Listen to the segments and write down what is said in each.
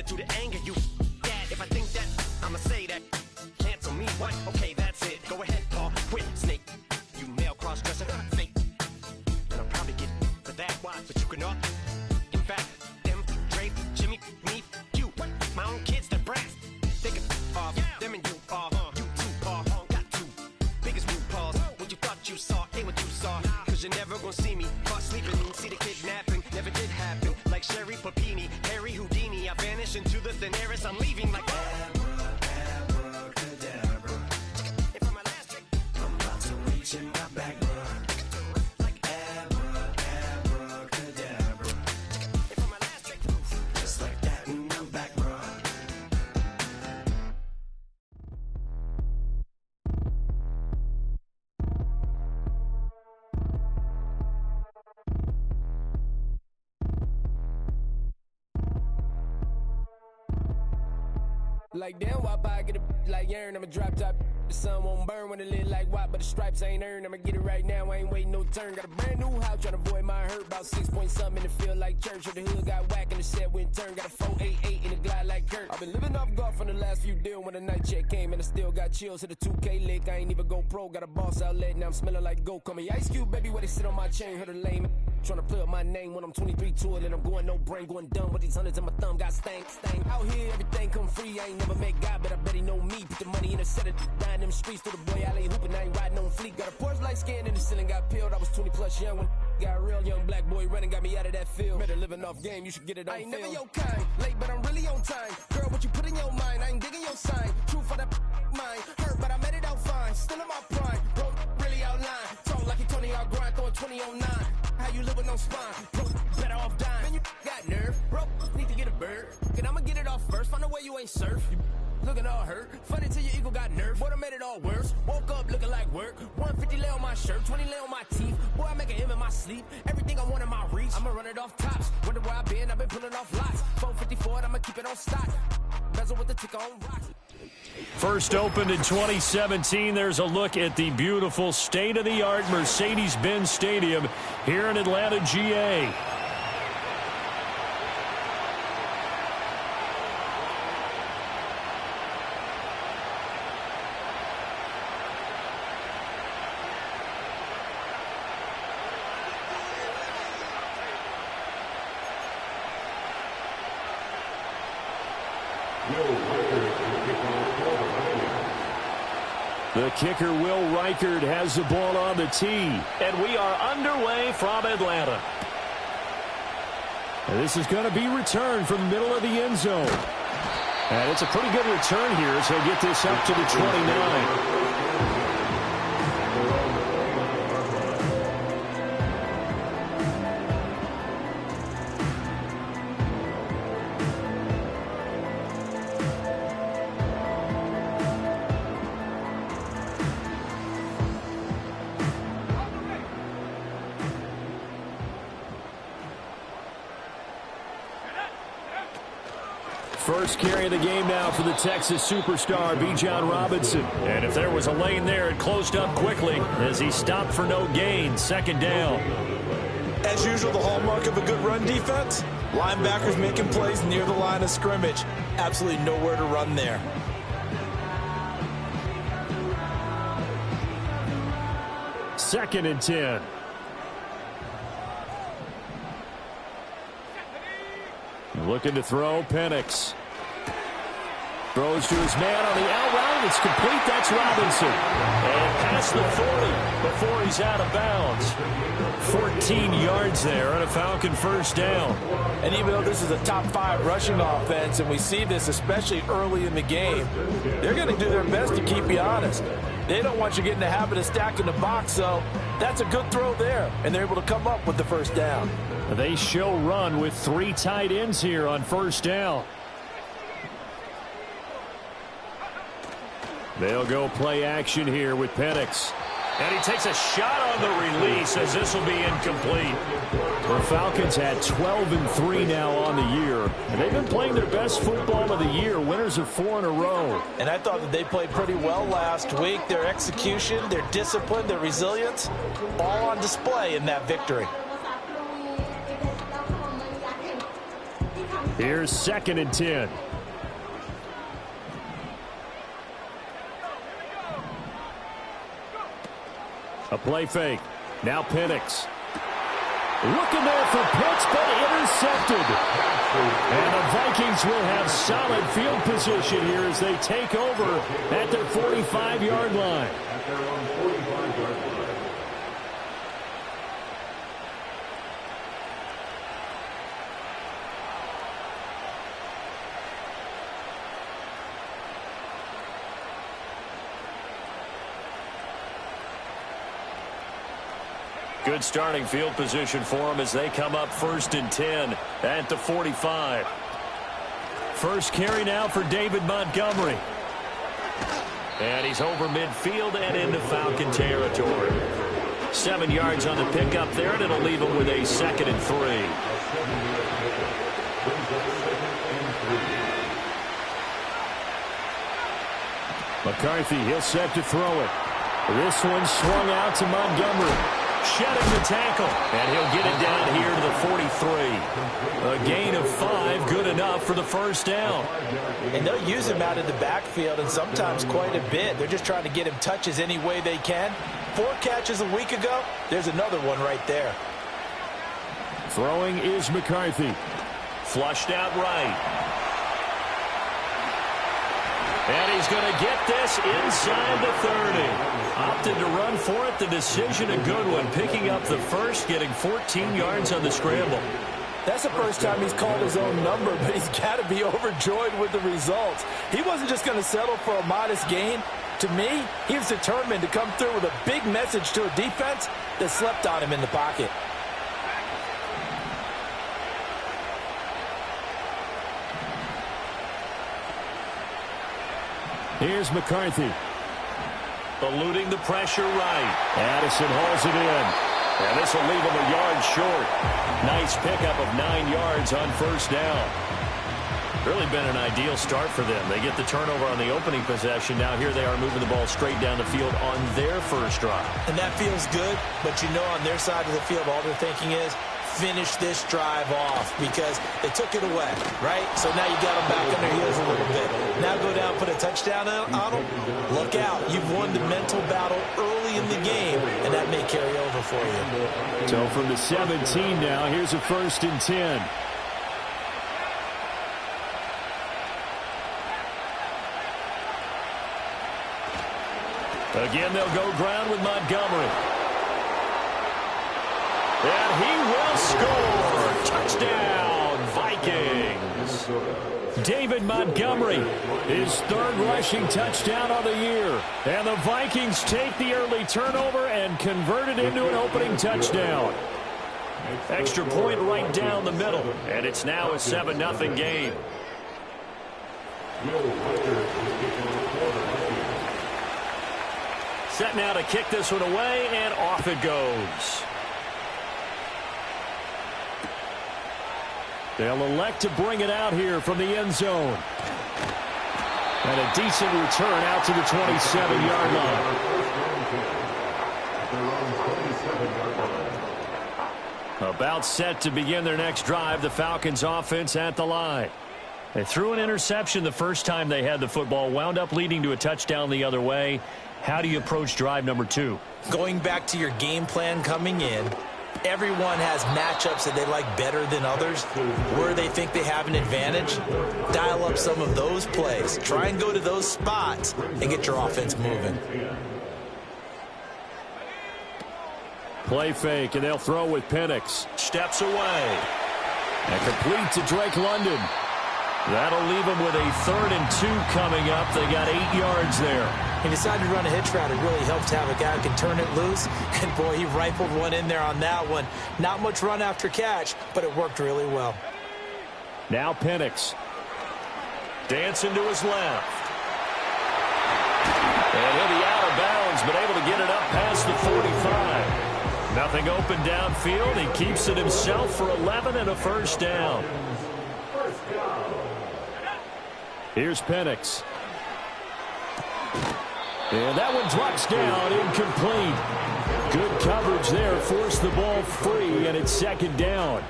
to the anger you that. If I think that, I'ma say that. Cancel me, what? Okay, that's it. Go ahead, Paul. Quit, snake. You male cross-dresser, fake. And I'll probably get for that. Why? But you can all. In fact, them, Dre, Jimmy, me, you. My own kids, they're brass. They can off. Them and you off. You too, Paul. Got two. Biggest root paws. What you thought you saw ain't what you saw. Cause you're never gonna see me. Caught sleeping, see the kidnapping. Never did happen. Like Sherry Papini, Harry Houdini. I vanish into the thin air as I'm leaving like abracadabra. If I'm my last trick, I'm about to reach in my back, bro. Like abracadabra. If I'm my last trick, just like that, and I'm back, bro. Like damn, why I get a like urn? I'ma drop top. The sun won't burn when it lit like why, but the stripes ain't earned. I'ma get it right now, I ain't waiting no turn. Got a brand new house, tryna avoid my hurt. About 6 point something in the field like church. Or the hood got whack and the set went turn. Got a 488 in the glide like Kurt. I've been living off golf on the last few deals. When the night check came and I still got chills. Hit a 2K lick, I ain't even go pro. Got a boss outlet, now I'm smelling like goat. Call me Ice Cube, baby, where they sit on my chain. Heard a lame. Tryna play up my name when I'm 23 to it. And I'm going no brain, going dumb with these hundreds in my thumb. Got stank. Out here, everything come free. I ain't never met God, but I bet he know me. Put the money in the set of dying them streets. Through the boy alley hooping, I ain't riding on fleek. Got a Porsche light scan in the ceiling, got peeled. I was 20 plus young when got a real young black boy running, got me out of that field. Better living off game, you should get it on film. I ain't never your kind, late but I'm really on time. Girl, what you put in your mind, I ain't digging your sign. True for that mine, hurt but I made it out fine. Still in my prime, bro, really outline. Talk like you Tony out grind, throwing 20 on 9. How you live with no spine, bro, better off dying. Man, you got nerve, bro, need to get a bird. And I'ma get it off first, find a way you ain't surf. You looking all hurt, funny till your ego got nerve. Boy, I made it all worse, woke up looking like work. 150 lay on my shirt, 20 lay on my teeth. Boy, I make an M in my sleep, everything I want in my reach. I'ma run it off tops, wonder where I been, I've been pulling off lots. 454, I'ma keep it on stock. Bezel with the ticker on rocks. First opened in 2017. There's a look at the beautiful state-of-the-art Mercedes-Benz Stadium here in Atlanta, GA. The kicker, Will Reichard, has the ball on the tee. And we are underway from Atlanta. And this is going to be returned from the middle of the end zone. And it's a pretty good return here as he'll get this up to the 29. First carry of the game now for the Texas superstar, Bijan Robinson. And if there was a lane there, it closed up quickly as he stopped for no gain. Second down. As usual, the hallmark of a good run defense, linebackers making plays near the line of scrimmage. Absolutely nowhere to run there. Second and 10. Looking to throw, Penix. Throws to his man on the out route. It's complete. That's Robinson. And past the 40 before he's out of bounds. 14 yards there on a Falcon first down. And even though this is a top 5 rushing offense, and we see this especially early in the game, they're going to do their best to keep you honest. They don't want you getting the habit of stacking the box, so that's a good throw there. And they're able to come up with the first down. They show run with 3 tight ends here on first down. They'll go play action here with Penix. And he takes a shot on the release as this will be incomplete. The Falcons had 12-3 now on the year. And they've been playing their best football of the year. Winners of 4 in a row. And I thought that they played pretty well last week. Their execution, their discipline, their resilience, all on display in that victory. Here's 2nd and 10. A play fake. Now Penix. Looking there for Pitts, but intercepted. And the Vikings will have solid field position here as they take over at their 45-yard line. Good starting field position for them as they come up 1st and 10 at the 45. First carry now for David Montgomery. And he's over midfield and into Falcon territory. 7 yards on the pickup there, and it'll leave him with a 2nd and 3. McCarthy, he'll set to throw it. This one swung out to Montgomery. Shedding the tackle, and he'll get it down here to the 43. A gain of 5, good enough for the first down. And they'll use him out in the backfield, and sometimes quite a bit. They're just trying to get him touches any way they can. 4 catches a week ago, there's another one right there. Throwing is McCarthy. Flushed out right. And he's going to get this inside the 30. Opted to run for it. The decision a good one. Picking up the first, getting 14 yards on the scramble. That's the first time he's called his own number, but he's got to be overjoyed with the results. He wasn't just going to settle for a modest gain. To me, he was determined to come through with a big message to a defense that slept on him in the pocket. Here's McCarthy. Eluding the pressure right. Addison hauls it in. And this will leave him a yard short. Nice pickup of 9 yards on first down. Really been an ideal start for them. They get the turnover on the opening possession. Now here they are moving the ball straight down the field on their first drive. And that feels good, but you know on their side of the field all they're thinking is, finish this drive off because they took it away, right? So now you got them back on their heels a little bit. Now go down, put a touchdown on them. Look out. You've won the mental battle early in the game, and that may carry over for you. So from the 17 now, here's a 1st and 10. Again, they'll go ground with Montgomery. And he will score. Touchdown, Vikings. David Montgomery, his 3rd rushing touchdown of the year. And the Vikings take the early turnover and convert it into an opening touchdown. Extra point right down the middle. And it's now a 7-0 game. Set now to kick this one away, and off it goes. They'll elect to bring it out here from the end zone. And a decent return out to the 27-yard line. About set to begin their next drive, the Falcons offense at the line. They threw an interception the first time they had the football, wound up leading to a touchdown the other way. How do you approach drive number 2? Going back to your game plan coming in, everyone has matchups that they like better than others, where they think they have an advantage. Dial up some of those plays. Try and go to those spots and get your offense moving. Play fake, and they'll throw with Penix. Steps away. And complete to Drake London. That'll leave them with a 3rd and 2 coming up. They got 8 yards there. He decided to run a hitch route. It really helps to have a guy who can turn it loose. And, boy, he rifled one in there on that one. Not much run after catch, but it worked really well. Now Penix. Dancing to his left. And he'll be out of bounds, but able to get it up past the 45. Nothing open downfield. He keeps it himself for 11 and a first down. Here's Penix. And that one drops down, incomplete. Good coverage there. Forced the ball free, and it's second down.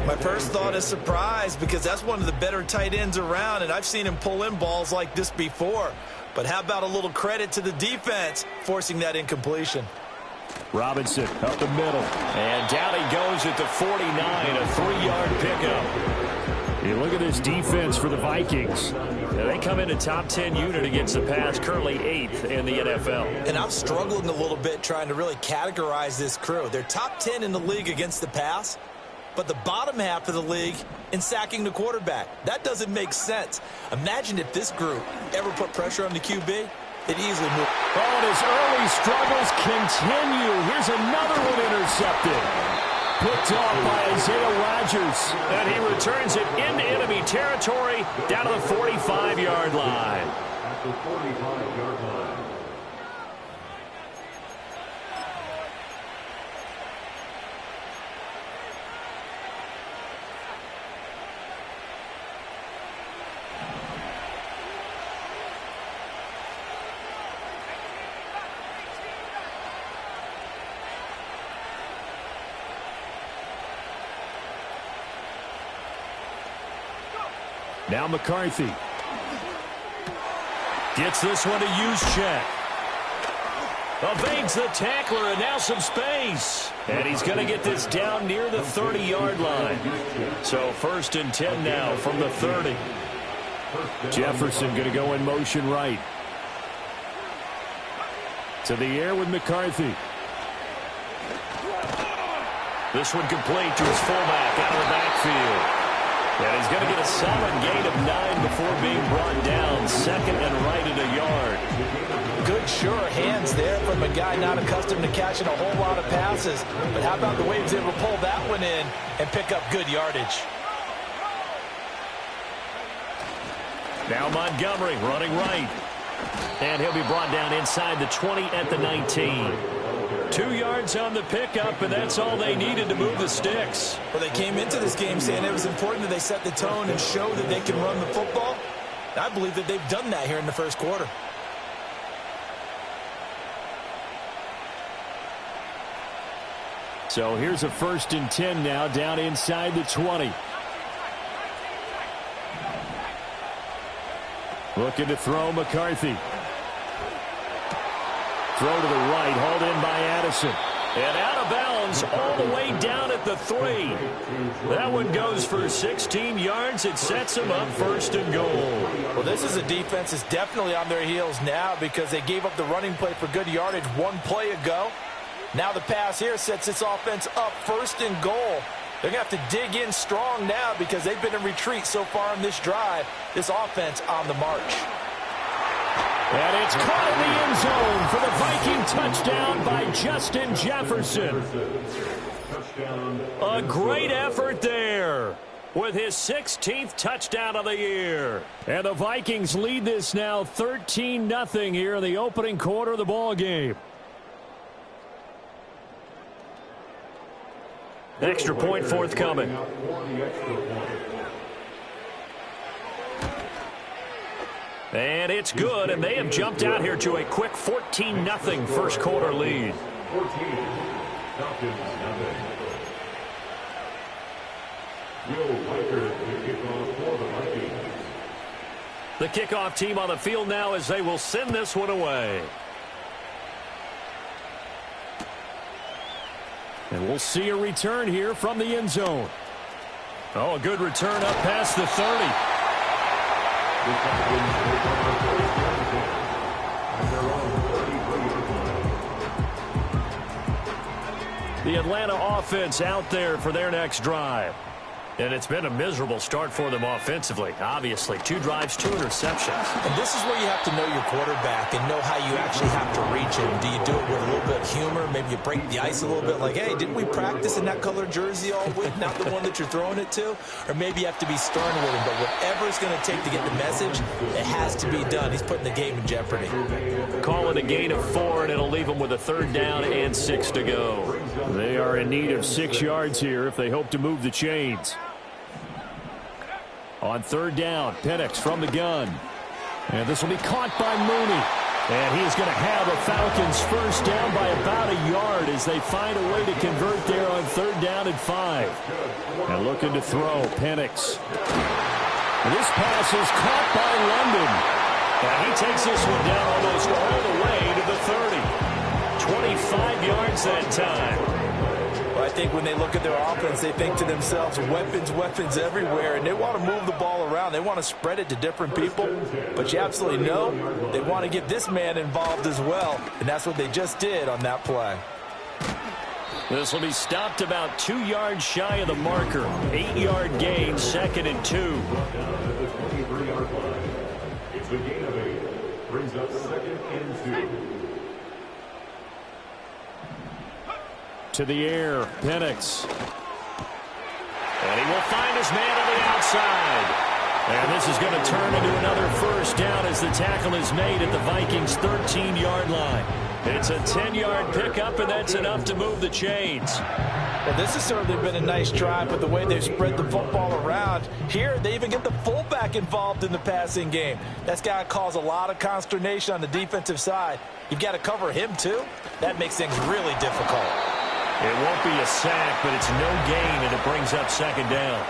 My first thought is surprise because that's one of the better tight ends around, and I've seen him pull in balls like this before. But how about a little credit to the defense forcing that incompletion? Robinson up the middle. And down he goes at the 49, a 3-yard pickup. You look at this defense for the Vikings. They come in a top 10 unit against the pass, currently 8th in the NFL. And I'm struggling a little bit trying to really categorize this crew. They're top 10 in the league against the pass, but the bottom half of the league in sacking the quarterback. That doesn't make sense. Imagine if this group ever put pressure on the QB. It easily moved. Oh, and his early struggles continue. Here's another one intercepted. Picked off by Isaiah Rodgers. And he returns it into enemy territory down to the 45-yard line. At the 45-yard line. Now McCarthy. Gets this one to Juszczyk. Evades the tackler, and now some space. And he's going to get this down near the 30-yard line. So 1st and 10 now from the 30. Jefferson going to go in motion right. To the air with McCarthy. This one complete to his fullback out of the backfield. And he's going to get a solid gain of 9 before being brought down. 2nd and right at a yard. Good, sure hands there from a guy not accustomed to catching a whole lot of passes. But how about the way he was able to pull that one in and pick up good yardage? Now Montgomery running right. And he'll be brought down inside the 20 at the 19. 2 yards on the pickup, and that's all they needed to move the sticks. Well, they came into this game saying it was important that they set the tone and show that they can run the football. I believe that they've done that here in the first quarter. So here's a 1st and 10 now down inside the 20. Looking to throw McCarthy. Throw to the right, hauled in by Addison. And out of bounds all the way down at the 3. That one goes for 16 yards. It sets them up 1st and goal. Well, this is a defense that's definitely on their heels now because they gave up the running play for good yardage 1 play ago. Now the pass here sets this offense up 1st and goal. They're going to have to dig in strong now because they've been in retreat so far in this drive. This offense on the march. And it's caught in the end zone for the Viking touchdown by Justin Jefferson. A great effort there with his 16th touchdown of the year. And the Vikings lead this now 13-0 here in the opening quarter of the ball game. Extra point forthcoming. And it's good, and they have jumped out here to a quick 14-0 first quarter lead. 14, Falcons, nothing. Will Riker, the kickoff for the Vikings. The kickoff team on the field now as they will send this one away. And we'll see a return here from the end zone. Oh, a good return up past the 30. The Atlanta offense out there for their next drive. And it's been a miserable start for them offensively. Obviously, 2 drives, 2 interceptions. And this is where you have to know your quarterback and know how you actually have to reach him. Do you do it with a little bit of humor? Maybe you break the ice a little bit like, hey, didn't we practice in that color jersey all week, not the one that you're throwing it to? Or maybe you have to be stern with him. But whatever it's going to take to get the message, it has to be done. He's putting the game in jeopardy. Call it a gain of 4, and it'll leave them with a 3rd down and 6 to go. They are in need of 6 yards here if they hope to move the chains. On 3rd down, Penix from the gun. And this will be caught by Mooney. And he is going to have a Falcons first down by about a yard as they find a way to convert there on 3rd down and 5. And looking to throw, Penix. This pass is caught by London. And he takes this one down almost all the way to the 30. 25 yards that time. Well, I think when they look at their offense, they think to themselves, weapons, weapons everywhere, and they want to move the ball around. They want to spread it to different people, but you absolutely know they want to get this man involved as well, and that's what they just did on that play. This will be stopped about 2 yards shy of the marker. 8-yard gain, 2nd and 2. It's a gain of 8. Brings up 2nd and 2. To the air, Penix. And he will find his man on the outside. And this is going to turn into another first down as the tackle is made at the Vikings' 13-yard line. It's a 10-yard pickup, and that's enough to move the chains. Well, this has certainly been a nice drive, but the way they've spread the football around, here they even get the fullback involved in the passing game. That's got to cause a lot of consternation on the defensive side. You've got to cover him, too. That makes things really difficult. It won't be a sack, but it's no gain, and it brings up 2nd down.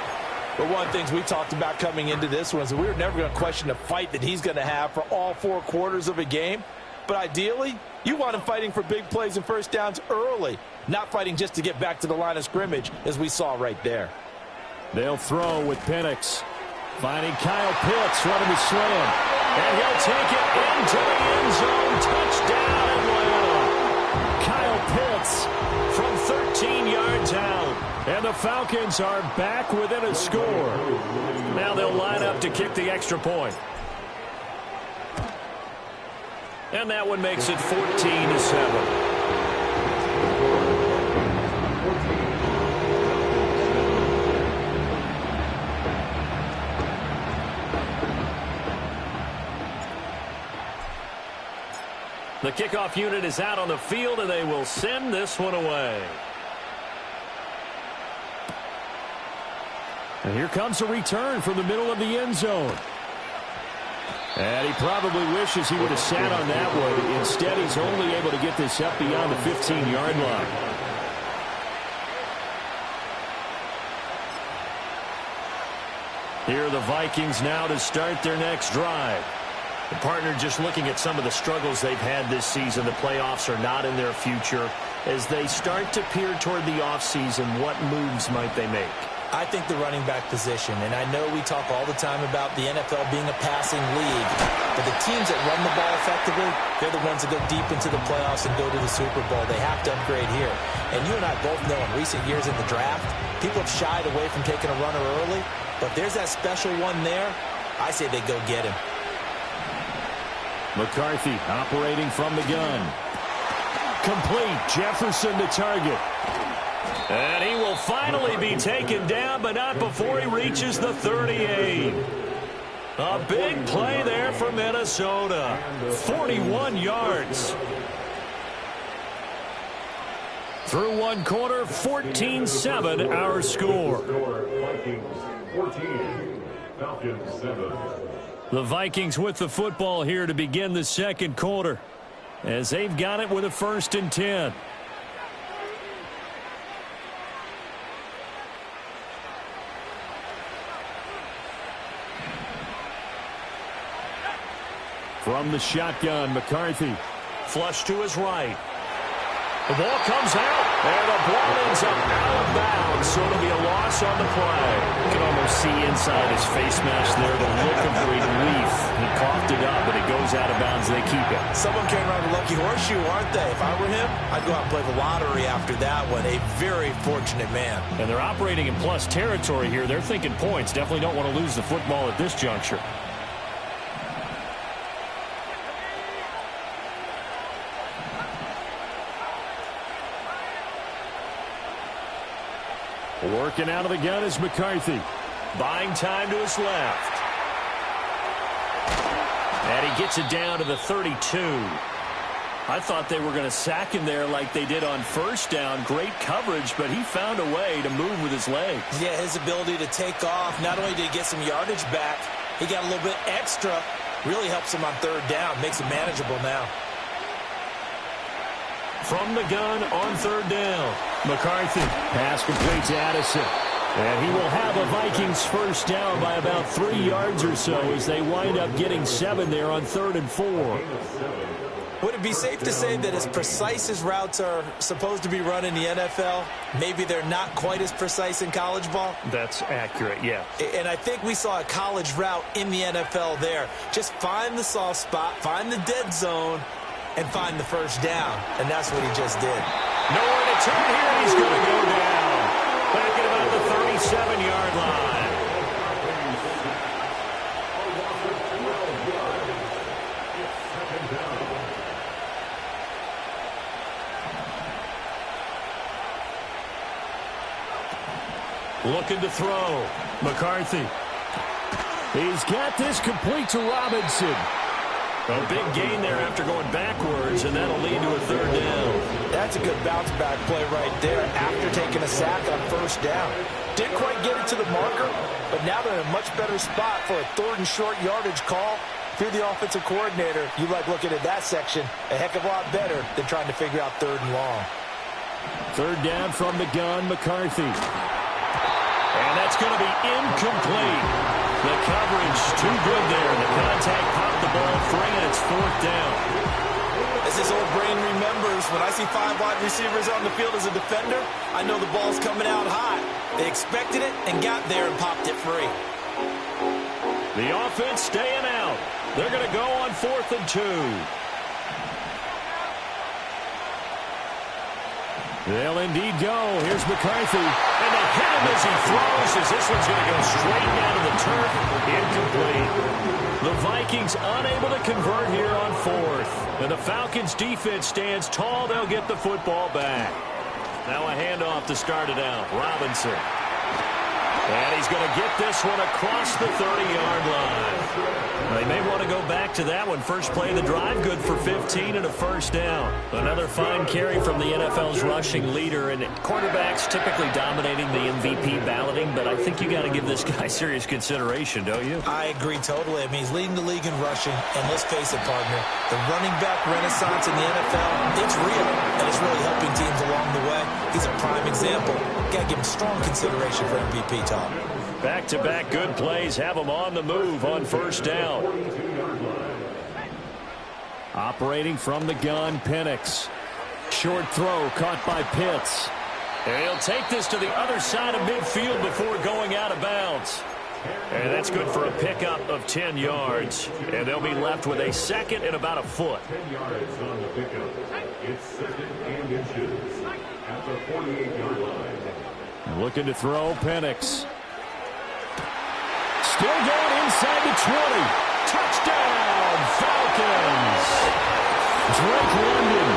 But one of the things we talked about coming into this was we were never going to question the fight that he's going to have for all 4 quarters of a game. But ideally, you want him fighting for big plays and first downs early, not fighting just to get back to the line of scrimmage, as we saw right there. They'll throw with Penix. Finding Kyle Pitts running the slam. And he'll take it into the end zone. Touchdown, Atlanta. Kyle Pitts from 13 yards out. And the Falcons are back within a score. Now they'll line up to kick the extra point. And that one makes it 14-7. The kickoff unit is out on the field, and they will send this one away. And here comes a return from the middle of the end zone. And he probably wishes he would have sat on that one. Instead, he's only able to get this up beyond the 15-yard line. Here are the Vikings now to start their next drive. The partner just looking at some of the struggles they've had this season. The playoffs are not in their future. As they start to peer toward the offseason, what moves might they make? I think the running back position, and I know we talk all the time about the NFL being a passing league, but the teams that run the ball effectively, they're the ones that go deep into the playoffs and go to the Super Bowl. They have to upgrade here. And you and I both know in recent years in the draft, people have shied away from taking a runner early, but there's that special one there. I say they go get him. McCarthy operating from the gun. Complete. Jefferson to target. And he will finally be taken down, but not before he reaches the 38. A big play there for Minnesota. 41 yards. Through one quarter, 14-7 our score. Vikings 14, Falcons 7. The Vikings with the football here to begin the second quarter, as they've got it with a 1st and 10. From the shotgun, McCarthy. Flush to his right. The ball comes out, and the ball ends up out of bounds, so it'll be a loss on the play. You can almost see inside his face mask there the look of relief. He coughed it up, but it goes out of bounds. They keep it. Someone came around a lucky horseshoe, aren't they? If I were him, I'd go out and play the lottery after that one. A very fortunate man. And they're operating in plus territory here. They're thinking points. Definitely don't want to lose the football at this juncture. Working out of the gun is McCarthy. Buying time to his left. And he gets it down to the 32. I thought they were going to sack him there like they did on first down. Great coverage, but he found a way to move with his legs. Yeah, his ability to take off. Not only did he get some yardage back, he got a little bit extra Really helps him on third down, makes it manageable now. From the gun on third down, McCarthy. Pass complete to Addison. And he will have a Vikings first down by about 3 yards or so as they wind up getting 7 there on 3rd and 4. Would it be safe to say that as precise as routes are supposed to be run in the NFL, maybe they're not quite as precise in college ball? That's accurate, yeah. And I think we saw a college route in the NFL there. Just find the soft spot, find the dead zone, and find the first down. And that's what he just did. Nowhere to turn here, and he's going to go down. Back at about the 37-yard line. Looking to throw. McCarthy. He's got this complete to Robinson. A big gain there after going backwards, and that'll lead to a 3rd down. That's a good bounce-back play right there after taking a sack on first down. Didn't quite get it to the marker, but now they're in a much better spot for a 3rd and short yardage call. If you're the offensive coordinator, you like looking at that section a heck of a lot better than trying to figure out 3rd and long. 3rd down from the gun, McCarthy. And that's going to be incomplete. The coverage too good there. The contact popped the ball free, and it's 4th down. As his old brain remembers, when I see 5 wide receivers on the field as a defender, I know the ball's coming out high. They expected it and got there and popped it free. The offense staying out. They're going to go on 4th and 2. They'll indeed go. Here's McCarthy. And they hit him as he throws, as this one's going to go straight down to the turf. Incomplete. The Vikings unable to convert here on 4th. And the Falcons' defense stands tall. They'll get the football back. Now a handoff to start it out. Robinson. And he's going to get this one across the 30-yard line. They may want to go back to that one. First play of the drive, good for 15 and a first down. Another fine carry from the NFL's rushing leader, and quarterbacks typically dominating the MVP balloting, but I think you got to give this guy serious consideration, don't you? I agree totally. I mean, he's leading the league in rushing, and let's face it, partner, the running back renaissance in the NFL, it's real, and it's really helping teams along the way. He's a prime example. Got to give him strong consideration for MVP, Tom. Back-to-back good plays have them on the move on first down. Operating from the gun, Penix. Short throw caught by Pitts. And he'll take this to the other side of midfield before going out of bounds. And that's good for a pickup of 10 yards. And they'll be left with a 2nd and about a foot. 10 yards on the pickup. It's 2nd and inches at the 48-yard line. Looking to throw, Penix. Still going inside the 20. Touchdown, Falcons. Drake London,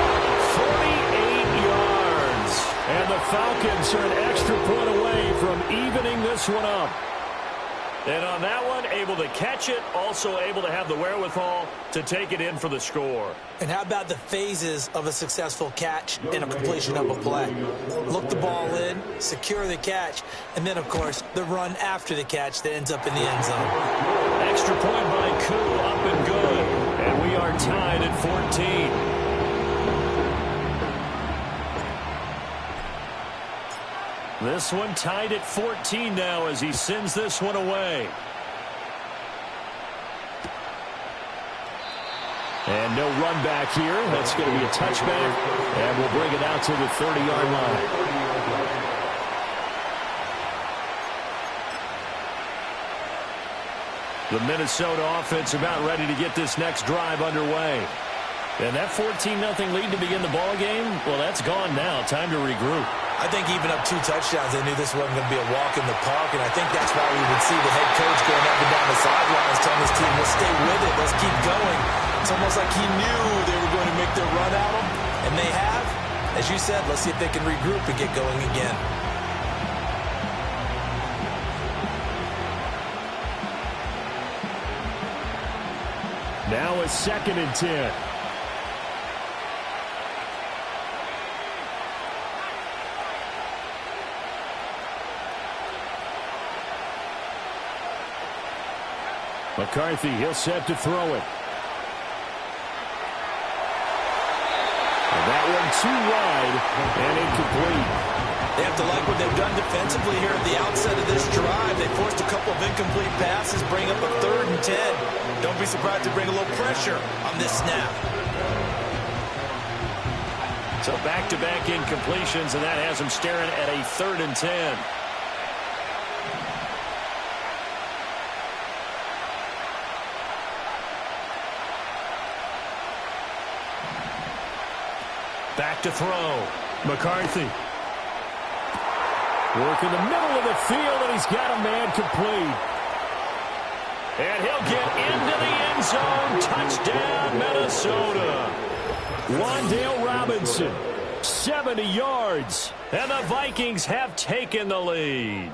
48 yards. And the Falcons are an extra point away from evening this one up. And on that one, able to catch it, also able to have the wherewithal to take it in for the score. And how about the phases of a successful catch and a completion of a play? Look the ball in, secure the catch, and then, of course, the run after the catch that ends up in the end zone. Extra point by Koo, up and good. And we are tied at 14. This one tied at 14 now as he sends this one away. And no run back here. That's going to be a touchback. And we'll bring it out to the 30-yard line. The Minnesota offense about ready to get this next drive underway. And that 14-0 lead to begin the ball game, well, that's gone now. Time to regroup. I think even up 2 touchdowns, they knew this wasn't going to be a walk in the park, and I think that's why we would see the head coach going up and down the sidelines telling his team, let's stay with it, let's keep going. It's almost like he knew they were going to make their run at him, and they have. As you said, let's see if they can regroup and get going again. Now a 2nd and 10. McCarthy, he'll set to throw it. And that one too wide and incomplete. They have to like what they've done defensively here at the outset of this drive. They forced a couple of incomplete passes, bring up a 3rd and 10. Don't be surprised to bring a little pressure on this snap. So back-to-back incompletions, and that has them staring at a 3rd and 10. Back to throw. McCarthy. Work in the middle of the field, and he's got a man complete. And he'll get into the end zone. Touchdown, Minnesota. Wan'Dale Robinson, 70 yards. And the Vikings have taken the lead.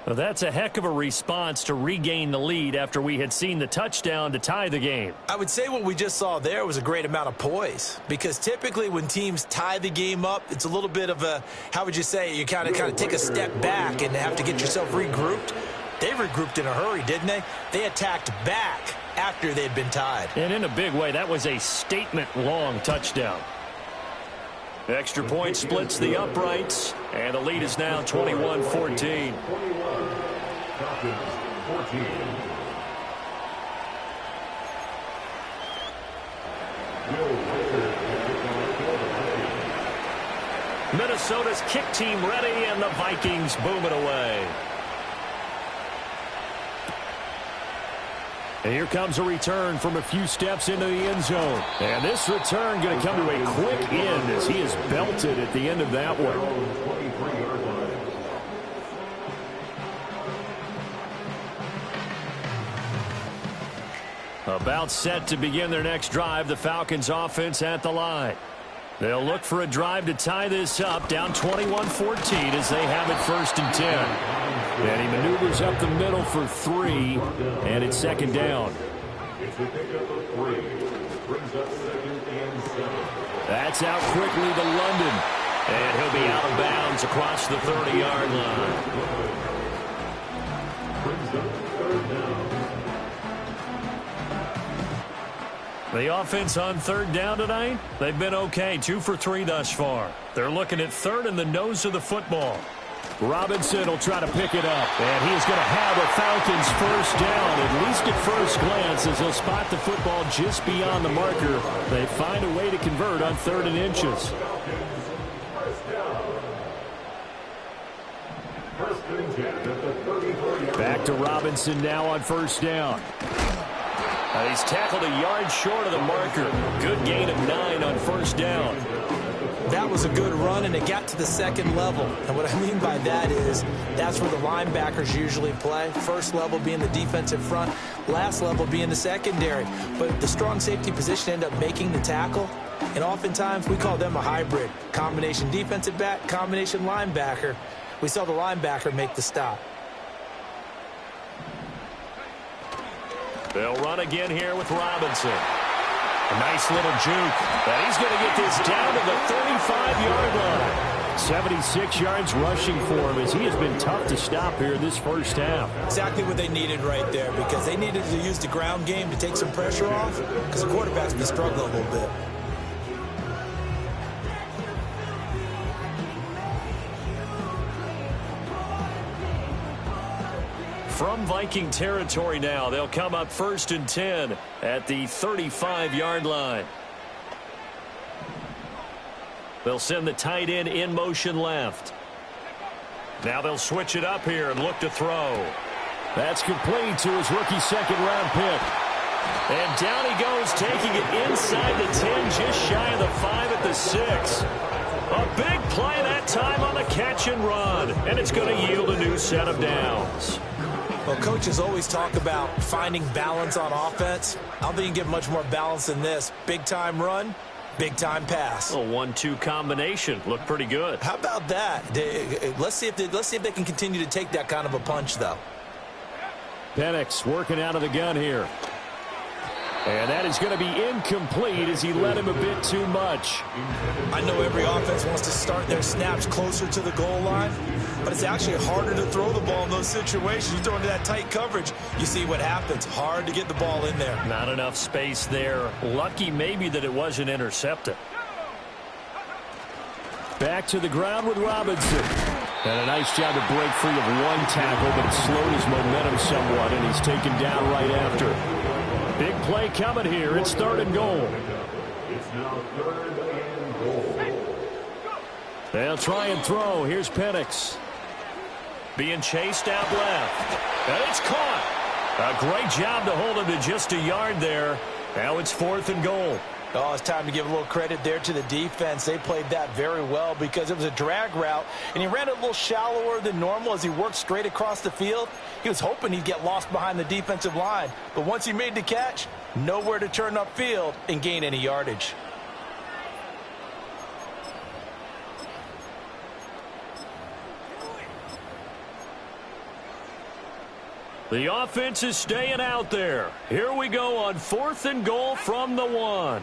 Well, that's a heck of a response to regain the lead after we had seen the touchdown to tie the game. I would say what we just saw there was a great amount of poise, because typically when teams tie the game up, it's a little bit of a, how would you say, you kind of take a step back and have to get yourself regrouped. They regrouped in a hurry, didn't they? They attacked back after they'd been tied. And in a big way, that was a statement-long touchdown. Extra point splits the uprights, and the lead is now 21-14. Minnesota's kick team ready, and the Vikings boom it away. And here comes a return from a few steps into the end zone. And this return going to come to a quick end as he is belted at the end of that one. About set to begin their next drive, the Falcons offense at the line. They'll look for a drive to tie this up, down 21-14 as they have it 1st and 10. And he maneuvers up the middle for 3, and it's 2nd down. That's out quickly to London, and he'll be out of bounds across the 30-yard line. The offense on 3rd down tonight, they've been okay, 2 for 3 thus far. They're looking at 3rd and the nose of the football. Robinson will try to pick it up, and he's going to have a Falcons 1st down, at least at first glance, as they'll spot the football just beyond the marker. They find a way to convert on 3rd and inches. Back to Robinson now on 1st down. He's tackled a yard short of the marker. Good gain of 9 on 1st down. That was a good run, and it got to the 2nd level. And what I mean by that is that's where the linebackers usually play. 1st level being the defensive front, last level being the secondary. But the strong safety position ended up making the tackle. And oftentimes we call them a hybrid. Combination defensive back, combination linebacker. We saw the linebacker make the stop. They'll run again here with Robinson. A nice little juke. And he's going to get this down to the 35-yard line. 76 yards rushing for him as he has been tough to stop here this 1st half. Exactly what they needed right there, because they needed to use the ground game to take some pressure off, because the quarterback's been struggling a little bit. From Viking territory now, they'll come up 1st and 10 at the 35-yard line. They'll send the tight end in motion left. Now they'll switch it up here and look to throw. That's complete to his rookie 2nd-round pick. And down he goes, taking it inside the 10, just shy of the 5 at the 6. A big play that time on the catch and run, and it's going to yield a new set of downs. Well, coaches always talk about finding balance on offense. I don't think you can get much more balance than this. Big-time run, big-time pass. A 1-2 combination. Looked pretty good. How about that? Let's see if they can continue to take that kind of a punch, though. Penix working out of the gun here. And that is going to be incomplete as he led him a bit too much. I know every offense wants to start their snaps closer to the goal line, but it's actually harder to throw the ball in those situations. You throw into that tight coverage, you see what happens. Hard to get the ball in there. Not enough space there. Lucky maybe that it wasn't intercepted. Back to the ground with Robinson. And a nice job to break free of one tackle, but it slowed his momentum somewhat, and he's taken down right after. Big play coming here. It's 3rd and goal. It's now 3rd and goal. They'll try and throw. Here's Penix. Being chased out left. And it's caught. A great job to hold him to just a yard there. Now it's 4th and goal. Oh, it's time to give a little credit there to the defense. They played that very well because it was a drag route, and he ran it a little shallower than normal as he worked straight across the field. He was hoping he'd get lost behind the defensive line, but once he made the catch, nowhere to turn upfield and gain any yardage. The offense is staying out there. Here we go on 4th and goal from the 1.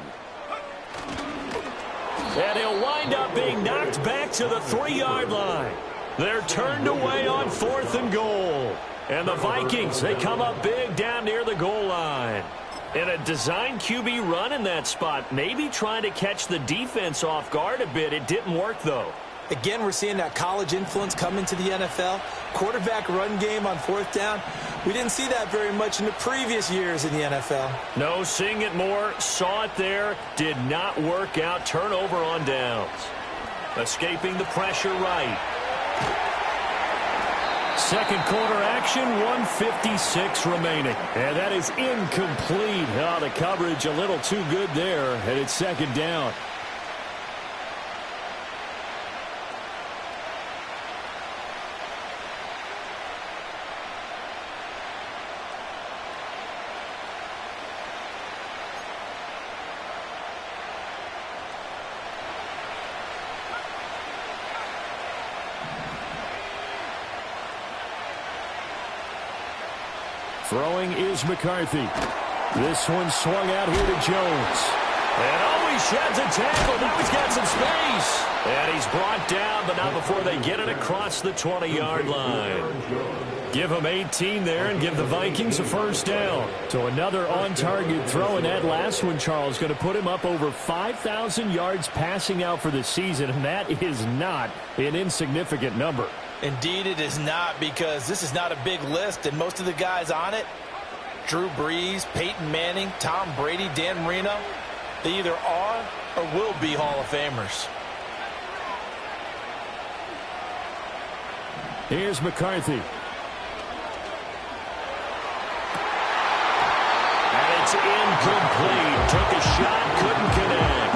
And he'll wind up being knocked back to the 3-yard line. They're turned away on 4th and goal. And the Vikings, they come up big down near the goal line. And a design QB run in that spot, maybe trying to catch the defense off guard a bit. It didn't work, though. Again, we're seeing that college influence come into the NFL. Quarterback run game on 4th down. We didn't see that very much in the previous years in the NFL. No, seeing it more, saw it there, did not work out. Turnover on downs. Escaping the pressure right. 2nd quarter action, 1:56 remaining. And that is incomplete. Oh, the coverage a little too good there, and it's 2nd down. Throwing is McCarthy. This one swung out here to Jones. And oh, he sheds a tackle. Now he's got some space. And he's brought down, but not before they get it across the 20-yard line. Give him 18 there and give the Vikings a 1st down. So another on-target throw, and that last one, Charles, going to put him up over 5,000 yards passing out for the season, and that is not an insignificant number. Indeed it is not, because this is not a big list, and most of the guys on it, Drew Brees, Peyton Manning, Tom Brady, Dan Marino, they either are or will be Hall of Famers. Here's McCarthy. And it's incomplete. Took a shot, couldn't connect.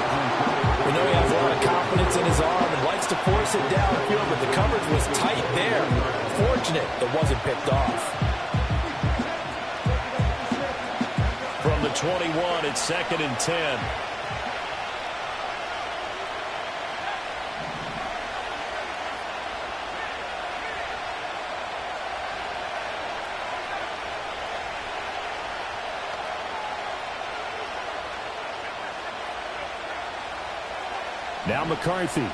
We know he has a lot of confidence in his arm and likes to force it downfield, but the coverage was tight there. Fortunate it wasn't picked off. From the 21, it's 2nd and 10. Now McCarthy.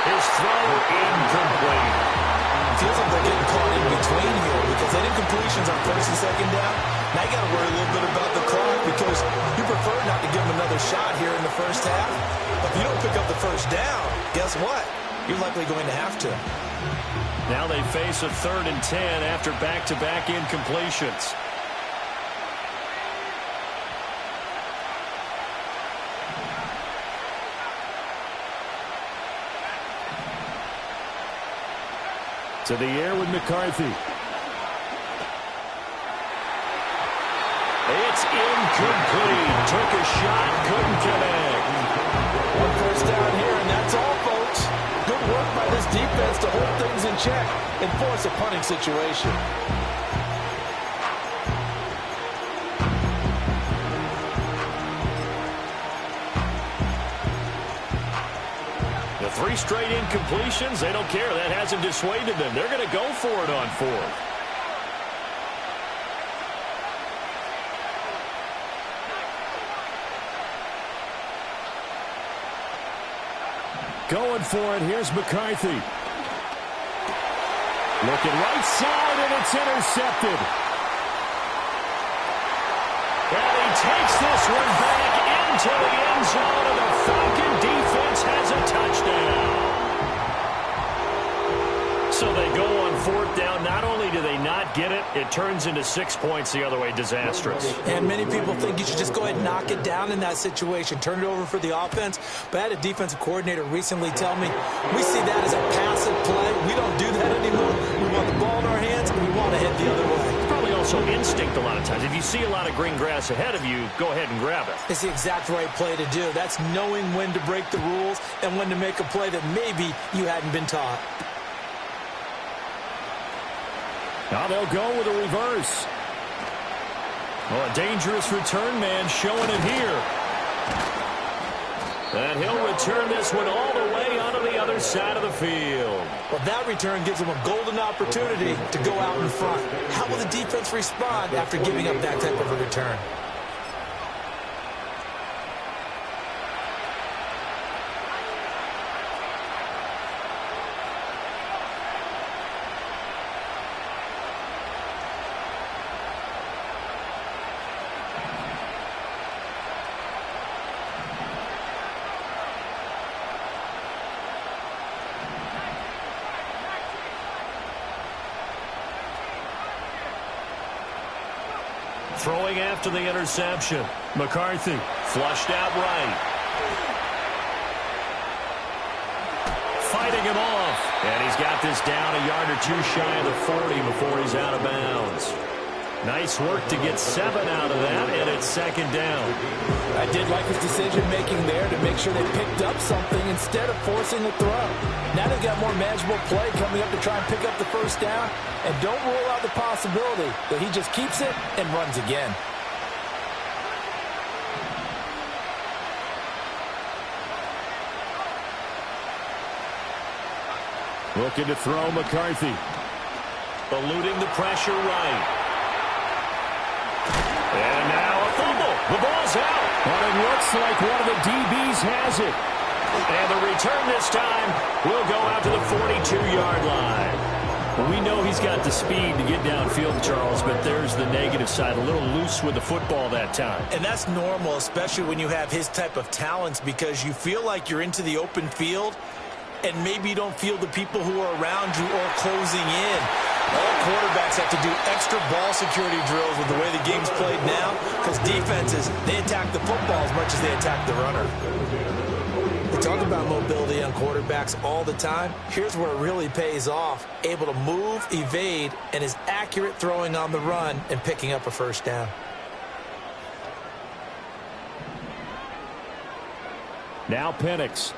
His throw incomplete. Feels like they're getting caught in between here because that incompletion's on 1st and 2nd down. Now you got to worry a little bit about the clock because you prefer not to give them another shot here in the 1st half. But if you don't pick up the 1st down, guess what? You're likely going to have to. Now they face a 3rd and 10 after back-to-back incompletions. To the air with McCarthy. It's incomplete. Took a shot, couldn't connect. 1 first down here, and that's all, folks. Good work by this defense to hold things in check and force a punting situation. The 3 straight incompletions, they don't care. That hasn't dissuaded them. They're going to go for it on 4th. Going for it. Here's McCarthy. Looking right side, and it's intercepted. And he takes this one back into the end zone, and the Falcon defense has a touchdown. So they go on fourth down. Not only do they not get it, it turns into 6 points the other way. Disastrous. And many people think you should just go ahead and knock it down in that situation. Turn it over for the offense. But I had a defensive coordinator recently tell me, we see that as a passive play. We don't do that anymore. We want the ball in our hands, and we want to head the other way. It's probably also instinct a lot of times. If you see a lot of green grass ahead of you, go ahead and grab it. It's the exact right play to do. That's knowing when to break the rules and when to make a play that maybe you hadn't been taught. Now they'll go with a reverse. Well, a dangerous return man showing it here. And he'll return this one all the way onto the other side of the field. Well, that return gives him a golden opportunity to go out in front. How will the defense respond after giving up that type of a return? Throwing after the interception. McCarthy flushed out right. Fighting him off. And he's got this down a yard or two shy of the 40 before he's out of bounds. Nice work to get 7 out of that, and it's second down. I did like his decision-making there to make sure they picked up something instead of forcing the throw. Now they've got more manageable play coming up to try and pick up the first down, and don't rule out the possibility that he just keeps it and runs again. Looking to throw McCarthy. Eluding the pressure right. And now a fumble. The ball's out. But it looks like one of the DBs has it. And the return this time will go out to the 42-yard line. We know he's got the speed to get downfield, Charles, but there's the negative side. A little loose with the football that time. And that's normal, especially when you have his type of talents, because you feel like you're into the open field, and maybe you don't feel the people who are around you or closing in. All quarterbacks have to do extra ball security drills with the way the game's played now, because defenses, they attack the football as much as they attack the runner. We talk about mobility on quarterbacks all the time. Here's where it really pays off. Able to move, evade, and is accurate throwing on the run and picking up a first down. Now Penix.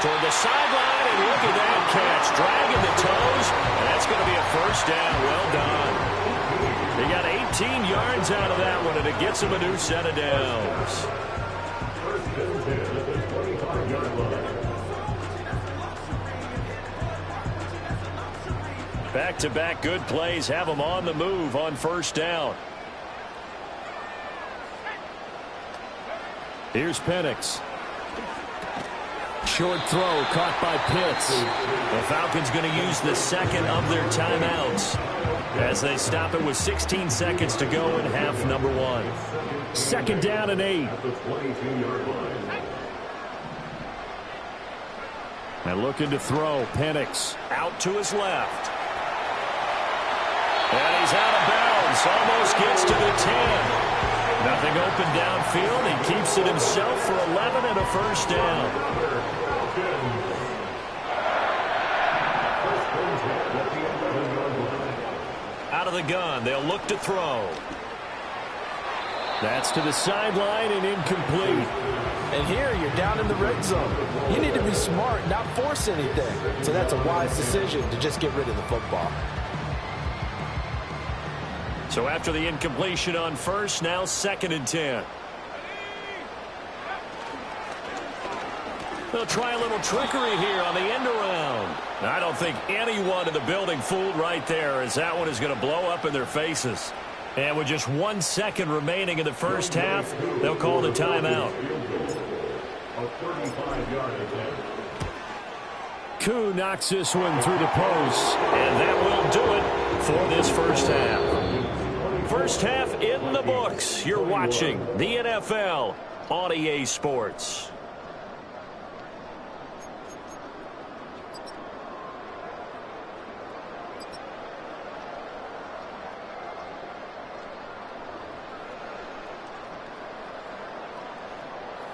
Toward the sideline, and look at that catch. Dragging the toes, and that's going to be a first down. Well done. They got 18 yards out of that one, and it gets them a new set of downs. Back-to-back good plays have them on the move on first down. Here's Penix. Short throw caught by Pitts. The Falcons going to use the second of their timeouts as they stop it with 16 seconds to go in half number 1. Second down and 8. And looking to throw. Penix out to his left. And he's out of bounds. Almost gets to the 10. Nothing open downfield. He keeps it himself for 11 and a first down. Out of the gun. They'll look to throw. That's to the sideline and incomplete. And here you're down in the red zone. You need to be smart, not force anything. So that's a wise decision to just get rid of the football. So after the incompletion on first, now second and 10. They'll try a little trickery here on the end around. I don't think anyone in the building fooled right there, as that one is going to blow up in their faces. And with just 1 second remaining in the first half, they'll call the timeout. A 35-yard attempt. Koo knocks this one through the post, and that will do it for this first half. First half in the books. You're watching the NFL on EA Sports.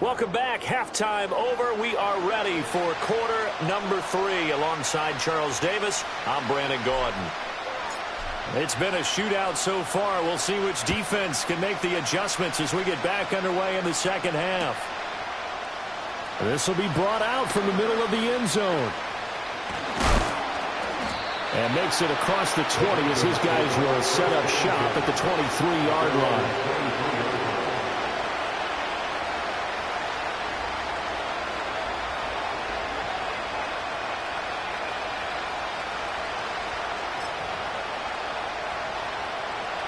Welcome back. Halftime over. We are ready for quarter number 3. Alongside Charles Davis, I'm Brandon Gordon. It's been a shootout so far. We'll see which defense can make the adjustments as we get back underway in the second half. This will be brought out from the middle of the end zone. And makes it across the 20 as his guys will set up shop at the 23-yard line.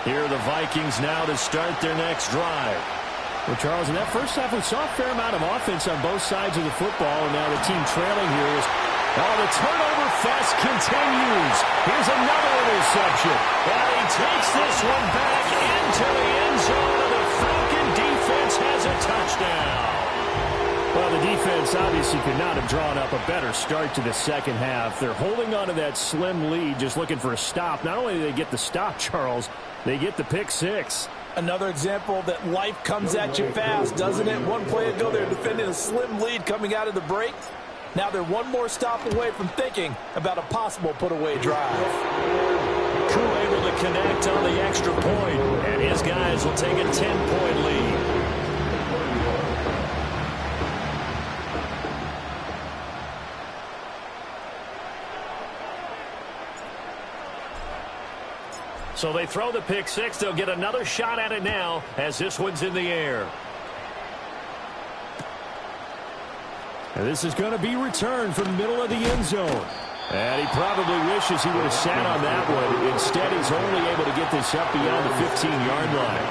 Here are the Vikings now to start their next drive. Well, Charles, in that first half, we saw a fair amount of offense on both sides of the football, and now the team trailing here is... Oh, the turnover fest continues. Here's another interception. And he takes this one back into the end zone, and the Falcon defense has a touchdown. Well, the defense obviously could not have drawn up a better start to the second half. They're holding on to that slim lead, just looking for a stop. Not only do they get the stop, Charles, they get the pick six. Another example that life comes at you fast, doesn't it? One play ago, they're defending a slim lead coming out of the break. Now they're one more stop away from thinking about a possible put-away drive. Koo able to connect on the extra point, and his guys will take a 10-point lead. So they throw the pick six. They'll get another shot at it now as this one's in the air. And this is going to be returned from the middle of the end zone. And he probably wishes he would have sat on that one. Instead, he's only able to get this up beyond the 15-yard line.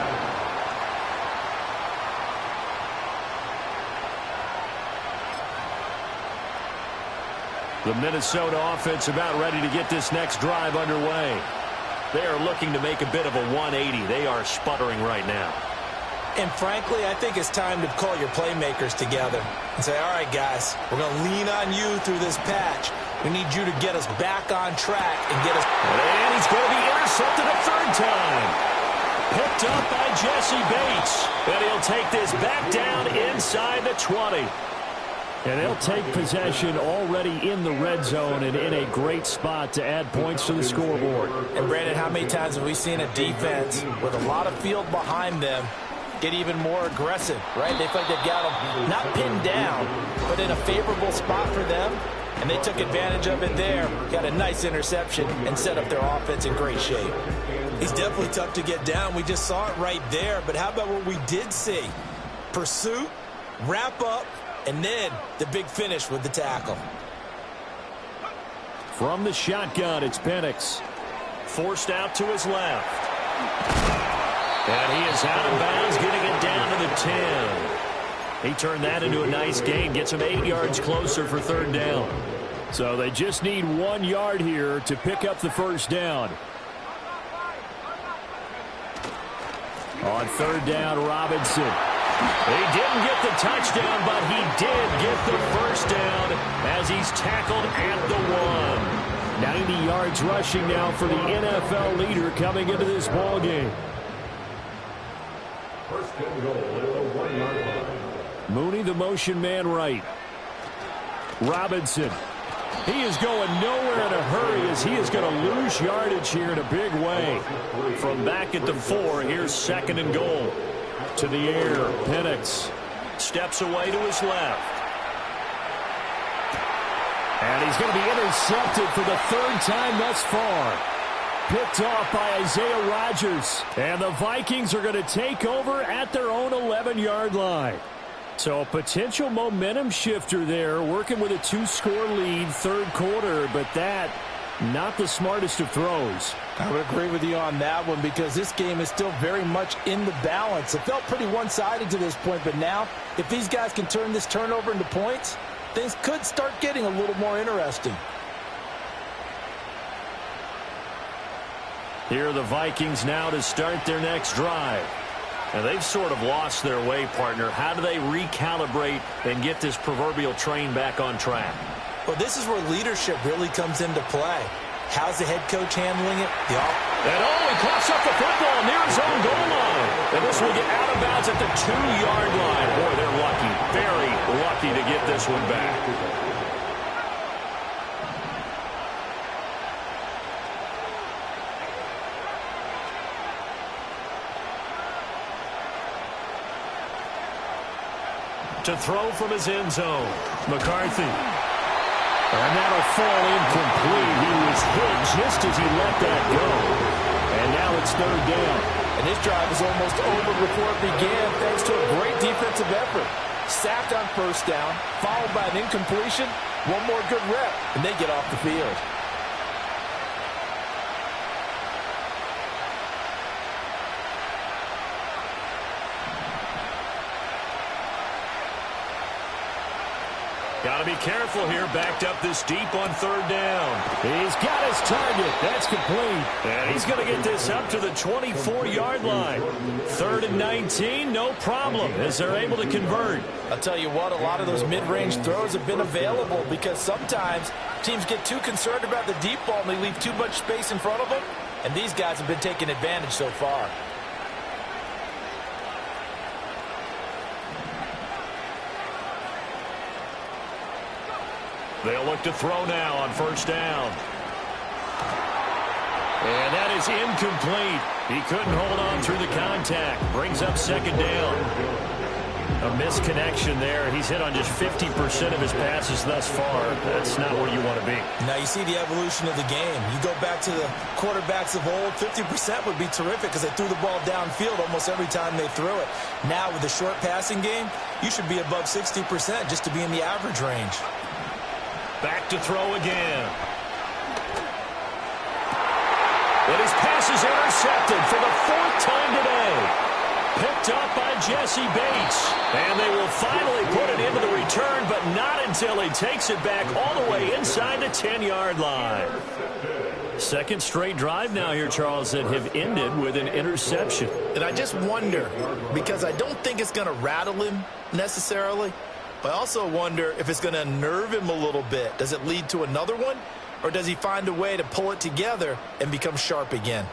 The Minnesota offense about ready to get this next drive underway. They are looking to make a bit of a 180. They are sputtering right now. And frankly, I think it's time to call your playmakers together and say, all right, guys, we're going to lean on you through this patch. We need you to get us back on track and get us... And he's going to be intercepted a third time. Picked up by Jesse Bates. And he'll take this back down inside the 20. And they'll take possession already in the red zone and in a great spot to add points to the scoreboard. And, Brandon, how many times have we seen a defense with a lot of field behind them get even more aggressive, right? They feel like they've got them not pinned down, but in a favorable spot for them, and they took advantage of it there, got a nice interception, and set up their offense in great shape. He's definitely tough to get down. We just saw it right there, but how about what we did see? Pursuit, wrap up, and then the big finish with the tackle. From the shotgun, it's Penix. Forced out to his left. And he is out of bounds, getting it down to the 10. He turned that into a nice gain, gets him 8 yards closer for third down. So they just need 1 yard here to pick up the first down. On third down, Robinson. He didn't get the touchdown, but he did get the first down as he's tackled at the 1. 90 yards rushing now for the NFL leader coming into this ball game. First and goal at the 1-yard line. Mooney, the motion man right. Robinson. He is going nowhere in a hurry as he is going to lose yardage here in a big way. From back at the 4, here's second and goal. To the air, Penix steps away to his left. And he's going to be intercepted for the third time thus far. Picked off by Isaiah Rodgers. And the Vikings are going to take over at their own 11-yard line. So a potential momentum shifter there, working with a 2-score lead, third quarter, but that Not the smartest of throws. I would agree with you on that one because this game is still very much in the balance. It felt pretty one-sided to this point, but now if these guys can turn this turnover into points, things could start getting a little more interesting. Here are the Vikings now to start their next drive. And they've sort of lost their way, partner. How do they recalibrate and get this proverbial train back on track? Well, this is where leadership really comes into play. How's the head coach handling it? And he coughs up the football near his own goal line. And this will get out of bounds at the 2-yard line. Boy, they're lucky, very lucky to get this one back. To throw from his end zone, McCarthy. And that'll fall incomplete. He was hit just as he let that go. And now it's third down. And this drive is almost over before it began thanks to a great defensive effort. Sacked on first down, followed by an incompletion. One more good rep, and they get off the field. Got to be careful here, backed up this deep on third down. He's got his target. That's complete. And he's going to get this up to the 24-yard line. 3rd and 19, no problem, as they're able to convert. I'll tell you what, a lot of those mid-range throws have been available because sometimes teams get too concerned about the deep ball and they leave too much space in front of them. And these guys have been taking advantage so far. They'll look to throw now on first down. And that is incomplete. He couldn't hold on through the contact. Brings up second down. A misconnection there. He's hit on just 50% of his passes thus far. That's not where you want to be. Now you see the evolution of the game. You go back to the quarterbacks of old, 50% would be terrific because they threw the ball downfield almost every time they threw it. Now with the short passing game, you should be above 60% just to be in the average range. Back to throw again. And his pass is intercepted for the 4th time today. Picked up by Jesse Bates. And they will finally put it into the return, but not until he takes it back all the way inside the 10-yard line. Second straight drive now here, Charles, that have ended with an interception. And I just wonder, because I don't think it's going to rattle him necessarily, but I also wonder if it's going to unnerve him a little bit. Does it lead to another one? Or does he find a way to pull it together and become sharp again?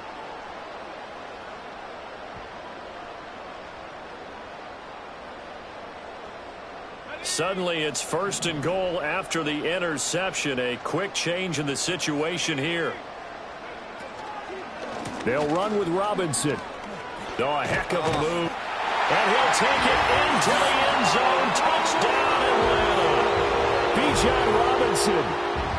Suddenly it's 1st and goal after the interception. A quick change in the situation here. They'll run with Robinson. Oh, a heck of a move. And he'll take it into the end zone. Touchdown, Atlanta. Bijan Robinson,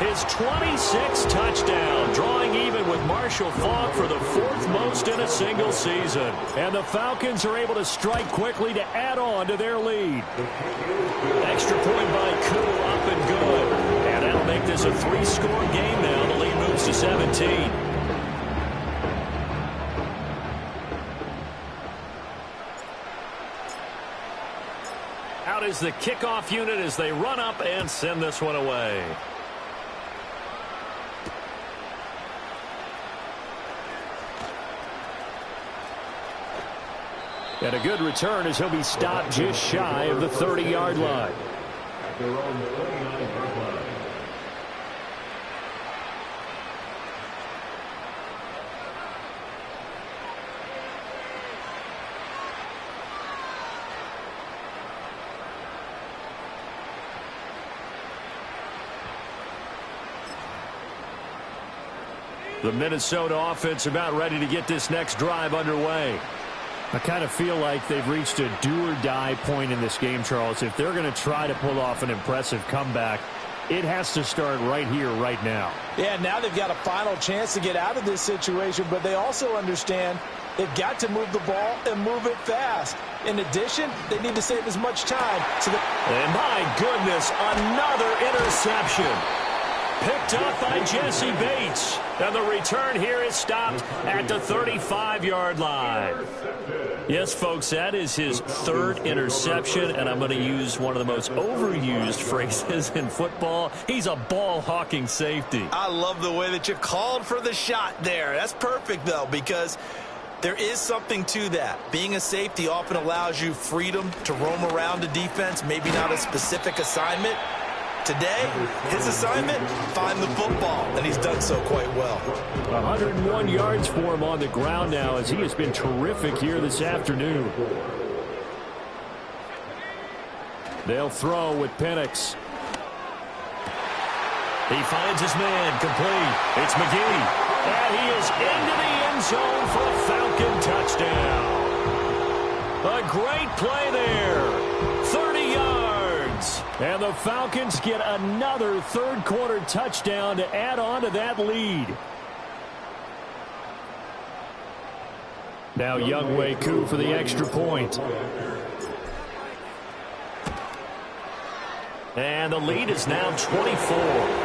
his 26th touchdown, drawing even with Marshall Faulk for the 4th most in a single season. And the Falcons are able to strike quickly to add on to their lead. Extra point by Koo, up and good. And that'll make this a 3-score game now. The lead moves to 17. Out is the kickoff unit as they run up and send this one away. And a good return as he'll be stopped just shy of the 30-yard line. At their own 39-yard line. The Minnesota offense about ready to get this next drive underway. I kind of feel like they've reached a do-or-die point in this game, Charles. If they're going to try to pull off an impressive comeback, it has to start right here, right now. Yeah, now they've got a final chance to get out of this situation, but they also understand they've got to move the ball and move it fast. In addition, they need to save as much time. And my goodness, another interception. Picked up by Jesse Bates. And the return here is stopped at the 35-yard line. Yes, folks, that is his third interception, and I'm going to use one of the most overused phrases in football. He's a ball-hawking safety. I love the way that you called for the shot there. That's perfect, though, because there is something to that. Being a safety often allows you freedom to roam around the defense, maybe not a specific assignment. Today, his assignment, find the football, and he's done so quite well. 101 yards for him on the ground now as he has been terrific here this afternoon. They'll throw with Penix. He finds his man complete. It's McGee. And he is into the end zone for a Falcon touchdown. A great play there. 30 yards. And the Falcons get another third-quarter touchdown to add on to that lead. Now Younghoe Koo for the extra point. And the lead is now 24.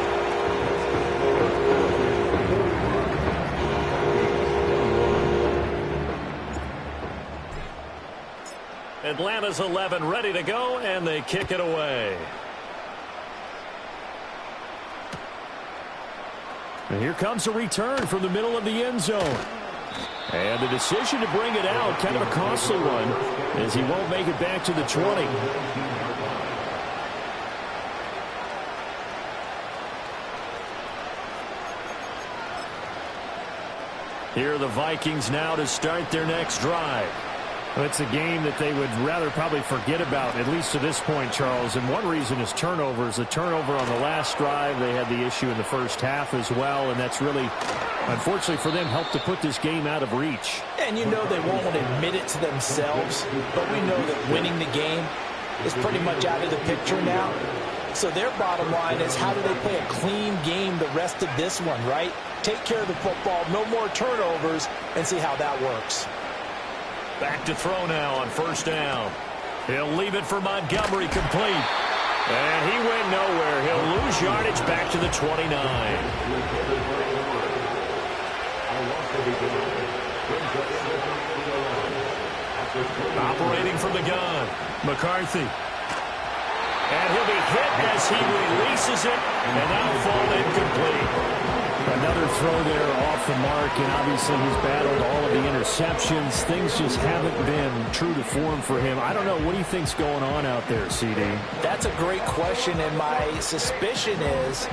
Atlanta's 11 ready to go, and they kick it away. And here comes a return from the middle of the end zone. And the decision to bring it out, kind of a costly one, as he won't make it back to the 20. Here are the Vikings now to start their next drive. It's a game that they would rather probably forget about, at least to this point, Charles. And one reason is turnovers. The turnover on the last drive, they had the issue in the first half as well. And that's really, unfortunately for them, helped to put this game out of reach. And you know they won't admit it to themselves, but we know that winning the game is pretty much out of the picture now. So their bottom line is, how do they play a clean game the rest of this one, right? Take care of the football, no more turnovers, and see how that works. Back to throw now on first down. He'll leave it for Montgomery complete. And he went nowhere. He'll lose yardage back to the 29. Operating from the gun, McCarthy. And he'll be hit as he releases it, and that'll fall incomplete. Another throw there off the mark, and obviously he's battled all of the interceptions. Things just haven't been true to form for him. I don't know. What do you think's going on out there, CD? That's a great question, and my suspicion is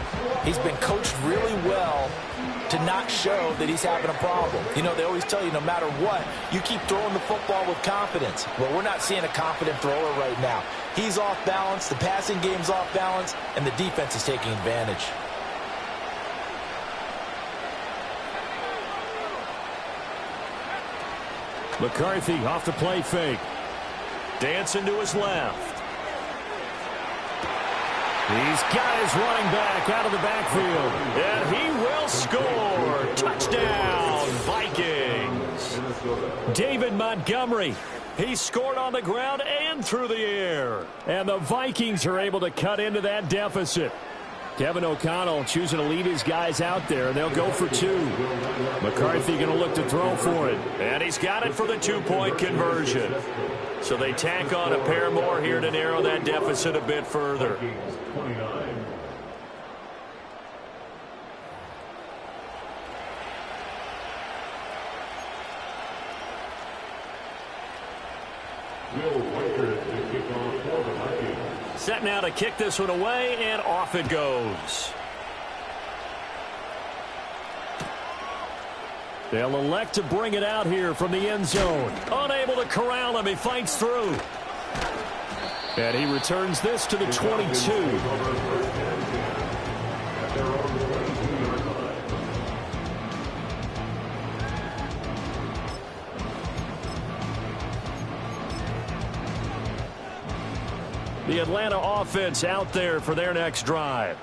he's been coached really well to not show that he's having a problem. You know, they always tell you no matter what, you keep throwing the football with confidence. Well, we're not seeing a confident thrower right now. He's off balance, the passing game's off balance, and the defense is taking advantage. McCarthy off the play fake. Dancing to his left. He's got his running back out of the backfield. And he will score. Touchdown, Vikings. David Montgomery. He scored on the ground and through the air. And the Vikings are able to cut into that deficit. Kevin O'Connell choosing to lead his guys out there, and they'll go for two. McCarthy going to look to throw for it. And he's got it for the two-point conversion. So they tack on a pair more here to narrow that deficit a bit further. Set now to kick this one away, and off it goes. They'll elect to bring it out here from the end zone. Unable to corral him. He fights through. And he returns this to the 22. The Atlanta offense out there for their next drive.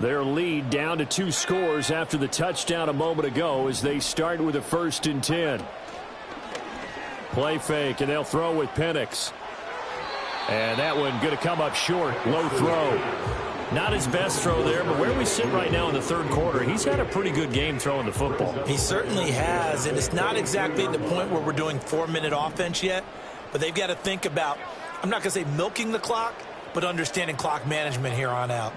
Their lead down to 2 scores after the touchdown a moment ago as they start with a 1st and 10. Play fake, and they'll throw with Penix. And that one going to come up short. Low throw. Not his best throw there, but where we sit right now in the third quarter, he's had a pretty good game throwing the football. He certainly has, and it's not exactly at the point where we're doing 4-minute offense yet, but they've got to think about, I'm not going to say milking the clock, but understanding clock management here on out.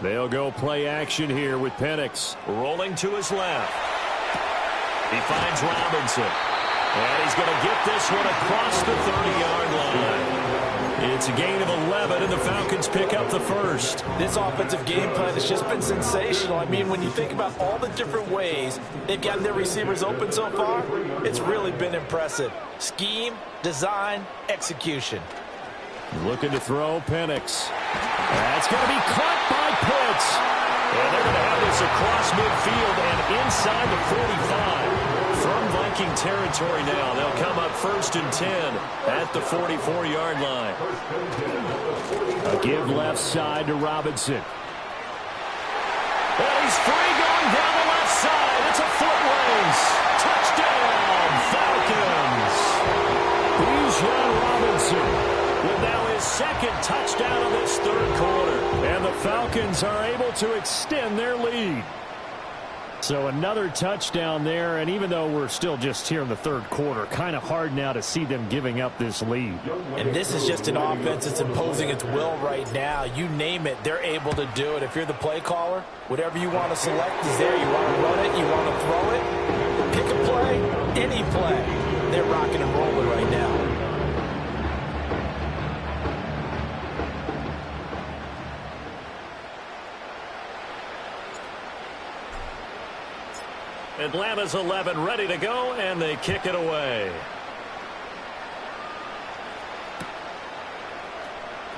They'll go play action here with Penix. Rolling to his left. He finds Robinson. And he's going to get this one across the 30-yard line. It's a gain of 11, and the Falcons pick up the first. This offensive game plan has just been sensational. I mean, when you think about all the different ways they've gotten their receivers open so far, it's really been impressive. Scheme, design, execution. Looking to throw, Penix. That's going to be caught by Pitts. And they're going to have this across midfield and inside the 45. From Viking territory now, they'll come up 1st and 10 at the 44-yard line. A give left side to Robinson. And he's free going down the left side. It's a foot race. Touchdown, Falcons. Bijan Robinson with now his second touchdown of this third quarter. And the Falcons are able to extend their lead. So another touchdown there, and even though we're still just here in the third quarter, kind of hard now to see them giving up this lead. And this is just an offense that's imposing its will right now. You name it, they're able to do it. If you're the play caller, whatever you want to select is there. You want to run it, you want to throw it, pick a play, any play. They're rocking and rolling right now. Atlanta's 11 ready to go, and they kick it away.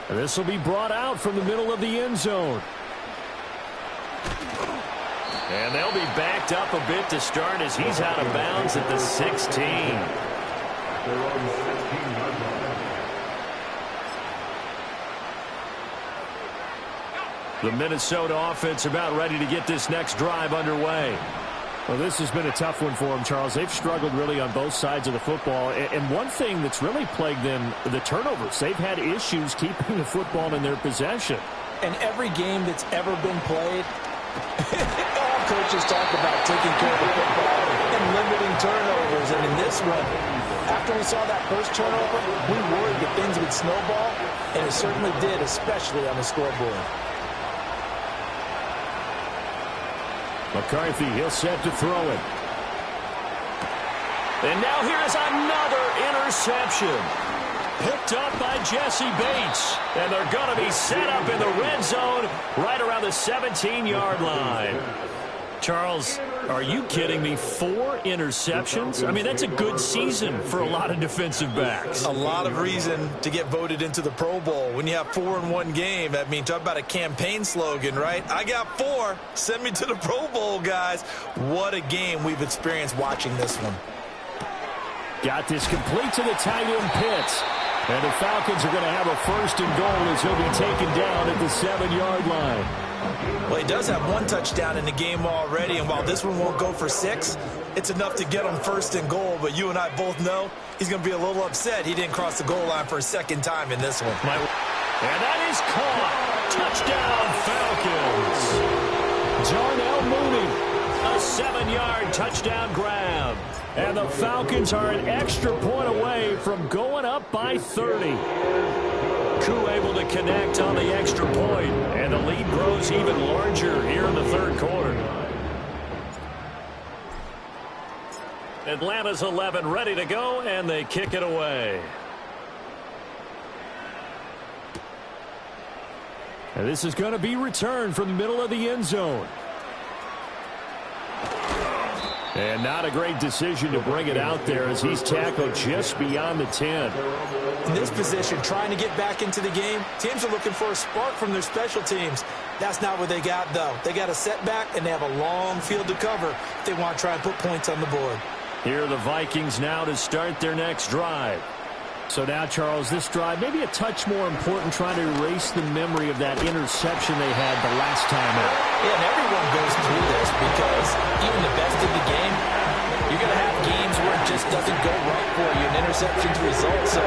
And this will be brought out from the middle of the end zone. And they'll be backed up a bit to start as he's out of bounds at the 16. The Minnesota offense about ready to get this next drive underway. Well, this has been a tough one for them, Charles. They've struggled really on both sides of the football. And one thing that's really plagued them, the turnovers. They've had issues keeping the football in their possession. And every game that's ever been played, all coaches talk about taking care of the football and limiting turnovers. And in this one, after we saw that first turnover, we worried that things would snowball, and it certainly did, especially on the scoreboard. McCarthy, he'll set to throw it. And now here's another interception. Picked up by Jesse Bates. And they're going to be set up in the red zone right around the 17-yard line. Charles, are you kidding me? 4 interceptions? I mean, that's a good season for a lot of defensive backs. A lot of reason to get voted into the Pro Bowl. When you have 4 in one game, I mean, talk about a campaign slogan, right? I got 4. Send me to the Pro Bowl, guys. What a game we've experienced watching this one. Got this complete to the tight end Pitts. And the Falcons are going to have a 1st and goal as he'll be taken down at the 7-yard line. Well, he does have 1 touchdown in the game already, and while this one won't go for 6, it's enough to get him 1st and goal. But you and I both know he's going to be a little upset he didn't cross the goal line for a 2nd time in this one. And that is caught. Touchdown, Falcons. Darnell Mooney. A 7-yard touchdown grab. And the Falcons are an extra point away from going up by 30. Koo able to connect on the extra point, and the lead grows even larger here in the third quarter. Atlanta's 11 ready to go, and they kick it away. And this is going to be returned from the middle of the end zone. And not a great decision to bring it out there as he's tackled just beyond the 10. In this position, trying to get back into the game, teams are looking for a spark from their special teams. That's not what they got, though. They got a setback, and they have a long field to cover if they want to try and put points on the board. Here are the Vikings now to start their next drive. So now, Charles, this drive may be a touch more important, trying to erase the memory of that interception they had the last time out. Yeah, and everyone goes through this because even the best of the game, you're going to have games where it just doesn't go right for you. An interceptions result. So,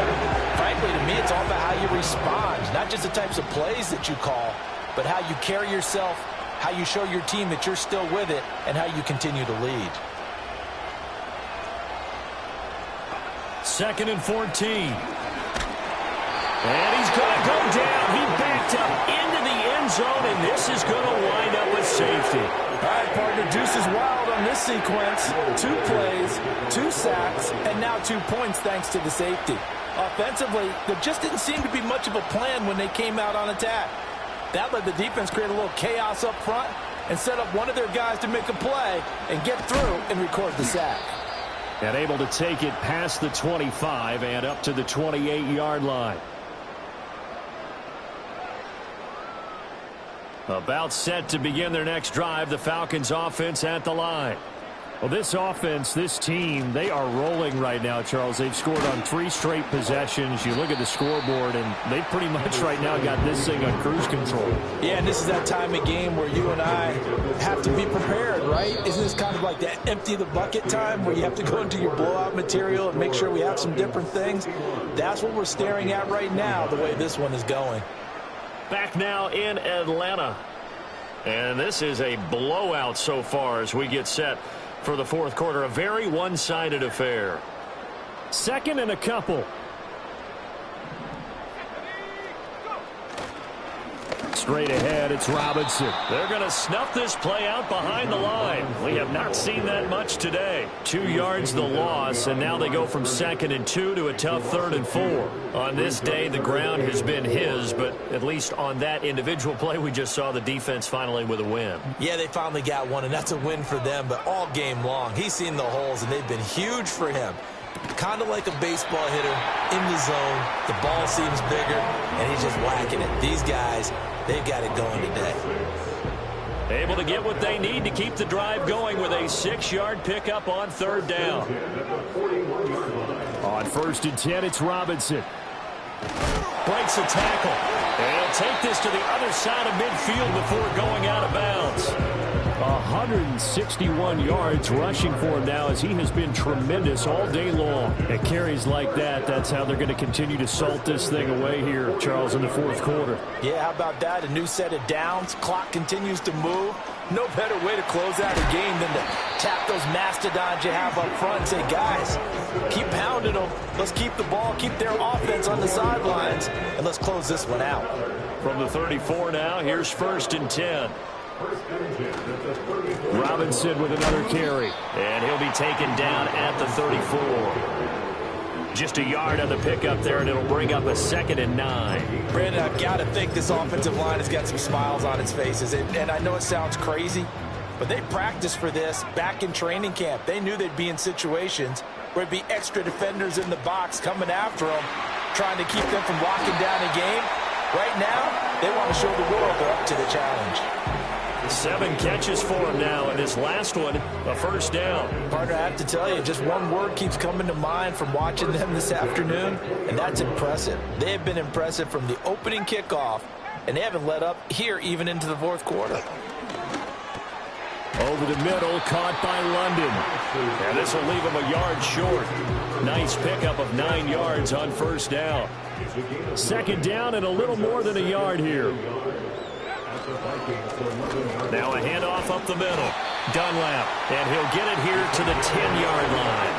frankly, to me, it's all about how you respond, not just the types of plays that you call, but how you carry yourself, how you show your team that you're still with it, and how you continue to lead. 2nd and 14. And he's going to go down. He backed up into the end zone, and this is going to wind up with safety. All right, partner, deuce is wild on this sequence. 2 plays, 2 sacks, and now 2 points thanks to the safety. Offensively, there just didn't seem to be much of a plan when they came out on attack. That let the defense create a little chaos up front and set up one of their guys to make a play and get through and record the sack. And able to take it past the 25 and up to the 28-yard line. About set to begin their next drive, the Falcons offense at the line. Well, this offense, this team, they are rolling right now, Charles. They've scored on 3 straight possessions. You look at the scoreboard, and they pretty much right now got this thing on cruise control. Yeah, and this is that time of game where you and I have to be prepared, right? Isn't this kind of like that empty the bucket time where you have to go into your blowout material and make sure we have some different things? That's what we're staring at right now, the way this one is going. Back now in Atlanta. And this is a blowout so far as we get set for the 4th quarter. A very one-sided affair. 2nd and a couple. Straight ahead, it's Robinson. They're going to snuff this play out behind the line. We have not seen that much today. 2 yards the loss, and now they go from 2nd and 2 to a tough 3rd and 4. On this day, the ground has been his, but at least on that individual play, we just saw the defense finally with a win. Yeah, they finally got one, and that's a win for them, but all game long, he's seen the holes, and they've been huge for him. Kind of like a baseball hitter in the zone. The ball seems bigger, and he's just whacking it. These guys, they've got it going today. Able to get what they need to keep the drive going with a 6-yard pickup on 3rd down. On 1st and 10, it's Robinson. Breaks a tackle. And he'll take this to the other side of midfield before going out of bounds. 161 yards rushing for him now as he has been tremendous all day long. At carries like that, that's how they're going to continue to salt this thing away here, Charles, in the 4th quarter. Yeah, how about that? A new set of downs. Clock continues to move. No better way to close out a game than to tap those mastodons you have up front and say, guys, keep pounding them. Let's keep the ball, keep their offense on the sidelines, and let's close this one out. From the 34 now, here's 1st and 10. Robinson with another carry. And he'll be taken down at the 34. Just a yard on the pickup there, and it'll bring up a 2nd and 9. Brandon, I've got to think this offensive line has got some smiles on its faces. And I know it sounds crazy, but they practiced for this back in training camp. They knew they'd be in situations where it'd be extra defenders in the box coming after them, trying to keep them from locking down a game. Right now, they want to show the world they're up to the challenge. 7 catches for him now, and his last one, a 1st down. Partner, I have to tell you, just one word keeps coming to mind from watching them this afternoon, and that's impressive. They have been impressive from the opening kickoff, and they haven't let up here even into the 4th quarter. Over the middle, caught by London. And this will leave him a yard short. Nice pickup of 9 yards on 1st down. 2nd down and a little more than a yard here. Now a handoff up the middle. Dunlap, and he'll get it here to the 10-yard line.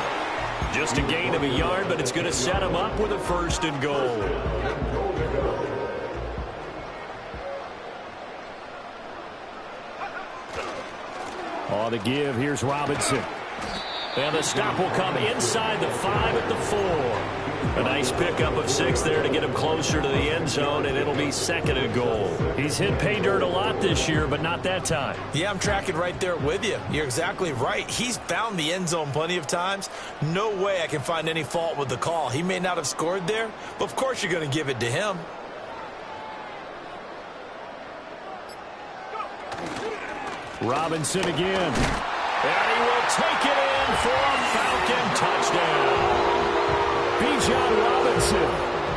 Just a gain of a yard, but it's going to set him up with a 1st and goal. On the give, here's Robinson. And the stop will come inside the 5 at the 4. A nice pickup of 6 there to get him closer to the end zone, and it'll be 2nd and goal. He's hit pay dirt a lot this year, but not that time. Yeah, I'm tracking right there with you. You're exactly right. He's found the end zone plenty of times. No way I can find any fault with the call. He may not have scored there, but of course you're going to give it to him. Robinson again. And he will take it in for a Falcon touchdown. Bijan Robinson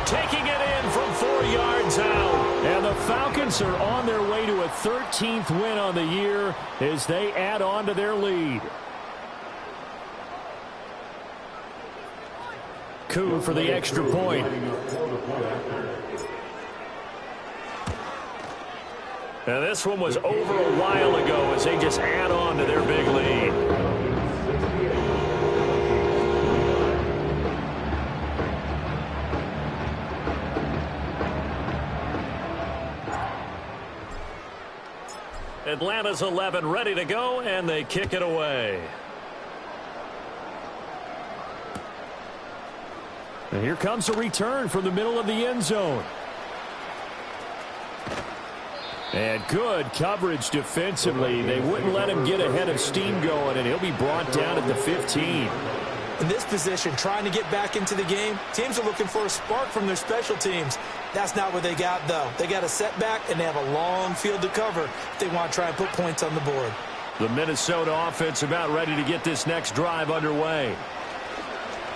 taking it in from 4 yards out. And the Falcons are on their way to a 13th win on the year as they add on to their lead. coup for the extra point. And this one was over a while ago as they just add on to their big lead. Atlanta's 11 ready to go, and they kick it away. And here comes a return from the middle of the end zone. And good coverage defensively. They wouldn't let him get ahead of steam going, and he'll be brought down at the 15. In this position, trying to get back into the game, teams are looking for a spark from their special teams. That's not what they got, though. They got a setback, and they have a long field to cover if they want to try and put points on the board. The Minnesota offense about ready to get this next drive underway.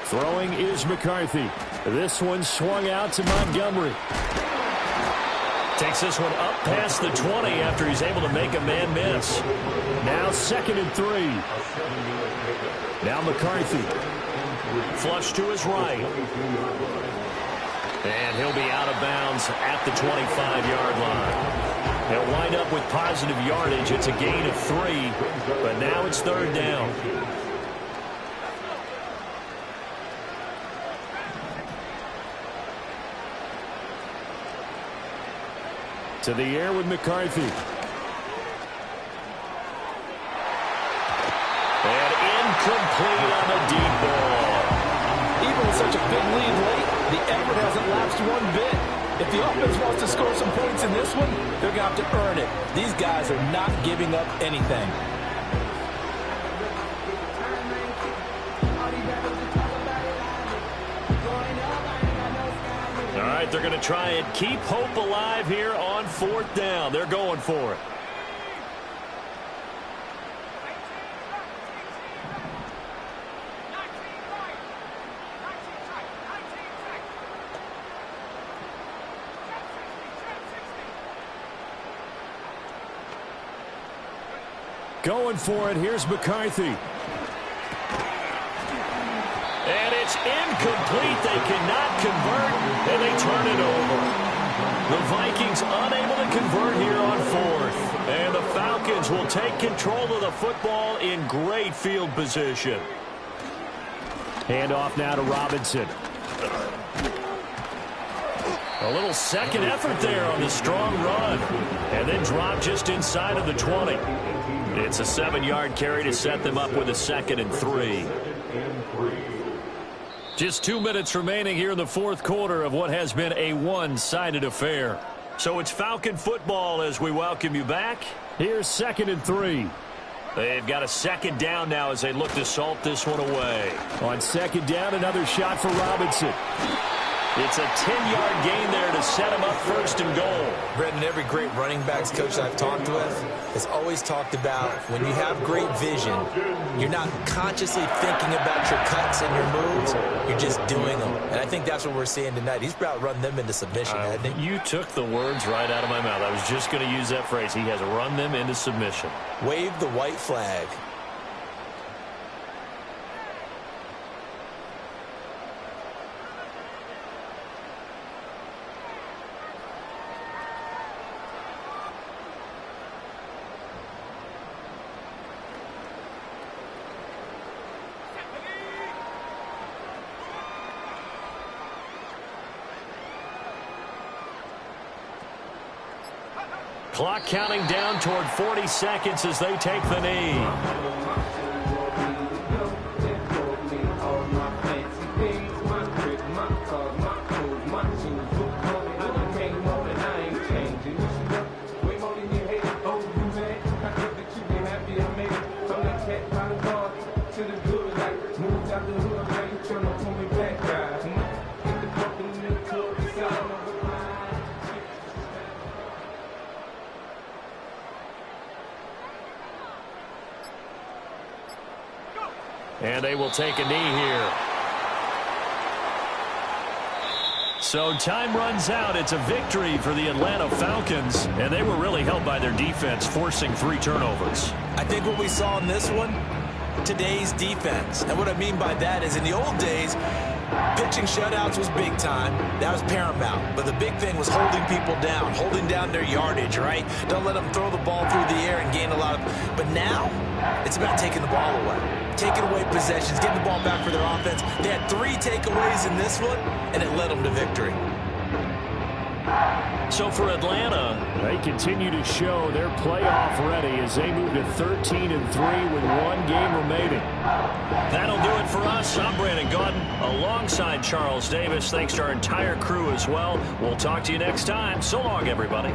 Throwing is McCarthy. This one swung out to Montgomery. Takes this one up past the 20 after he's able to make a man miss. Now 2nd and 3. Now McCarthy. Flush to his right. And he'll be out of bounds at the 25-yard line. He'll wind up with positive yardage. It's a gain of 3, but now it's 3rd down. To the air with McCarthy. And incomplete on the deep ball. Even with such a big lead late, the effort hasn't lapsed one bit. If the offense wants to score some points in this one, they're going to have to earn it. These guys are not giving up anything. All right, they're going to try and keep hope alive here on 4th down. They're going for it. Going for it. Here's McCarthy. And it's incomplete. They cannot convert, and they turn it over. The Vikings unable to convert here on 4th. And the Falcons will take control of the football in great field position. Handoff now to Robinson. A little second effort there on the strong run. And then drop just inside of the 20. It's a 7-yard carry to set them up with a 2nd and 3. Just 2 minutes remaining here in the 4th quarter of what has been a one-sided affair. So it's Falcon football as we welcome you back. Here's 2nd and 3. They've got a 2nd down now as they look to salt this one away. On 2nd down, another shot for Robinson. It's a 10-yard gain there to set him up 1st and goal. Brendan, every great running backs coach I've talked with has always talked about when you have great vision, you're not consciously thinking about your cuts and your moves, you're just doing them. And I think that's what we're seeing tonight. He's about run them into submission, hasn't he? You took the words right out of my mouth. I was just going to use that phrase. He has run them into submission. Wave the white flag. Clock counting down toward 40 seconds as they take the knee. And they will take a knee here. So time runs out. It's a victory for the Atlanta Falcons. And they were really helped by their defense, forcing 3 turnovers. I think what we saw in this one, today's defense. And what I mean by that is in the old days, Pitching shutouts was big time. That was paramount. But the big thing was holding people down, holding down their yardage, right? Don't let them throw the ball through the air and gain a lot of... But now, it's about taking the ball away. Taking away possessions, getting the ball back for their offense. They had 3 takeaways in this one, and it led them to victory. So for Atlanta, they continue to show they're playoff ready as they move to 13-3 with 1 game remaining. That'll do it for us. I'm Brandon Gaudin alongside Charles Davis. Thanks to our entire crew as well. We'll talk to you next time. So long, everybody.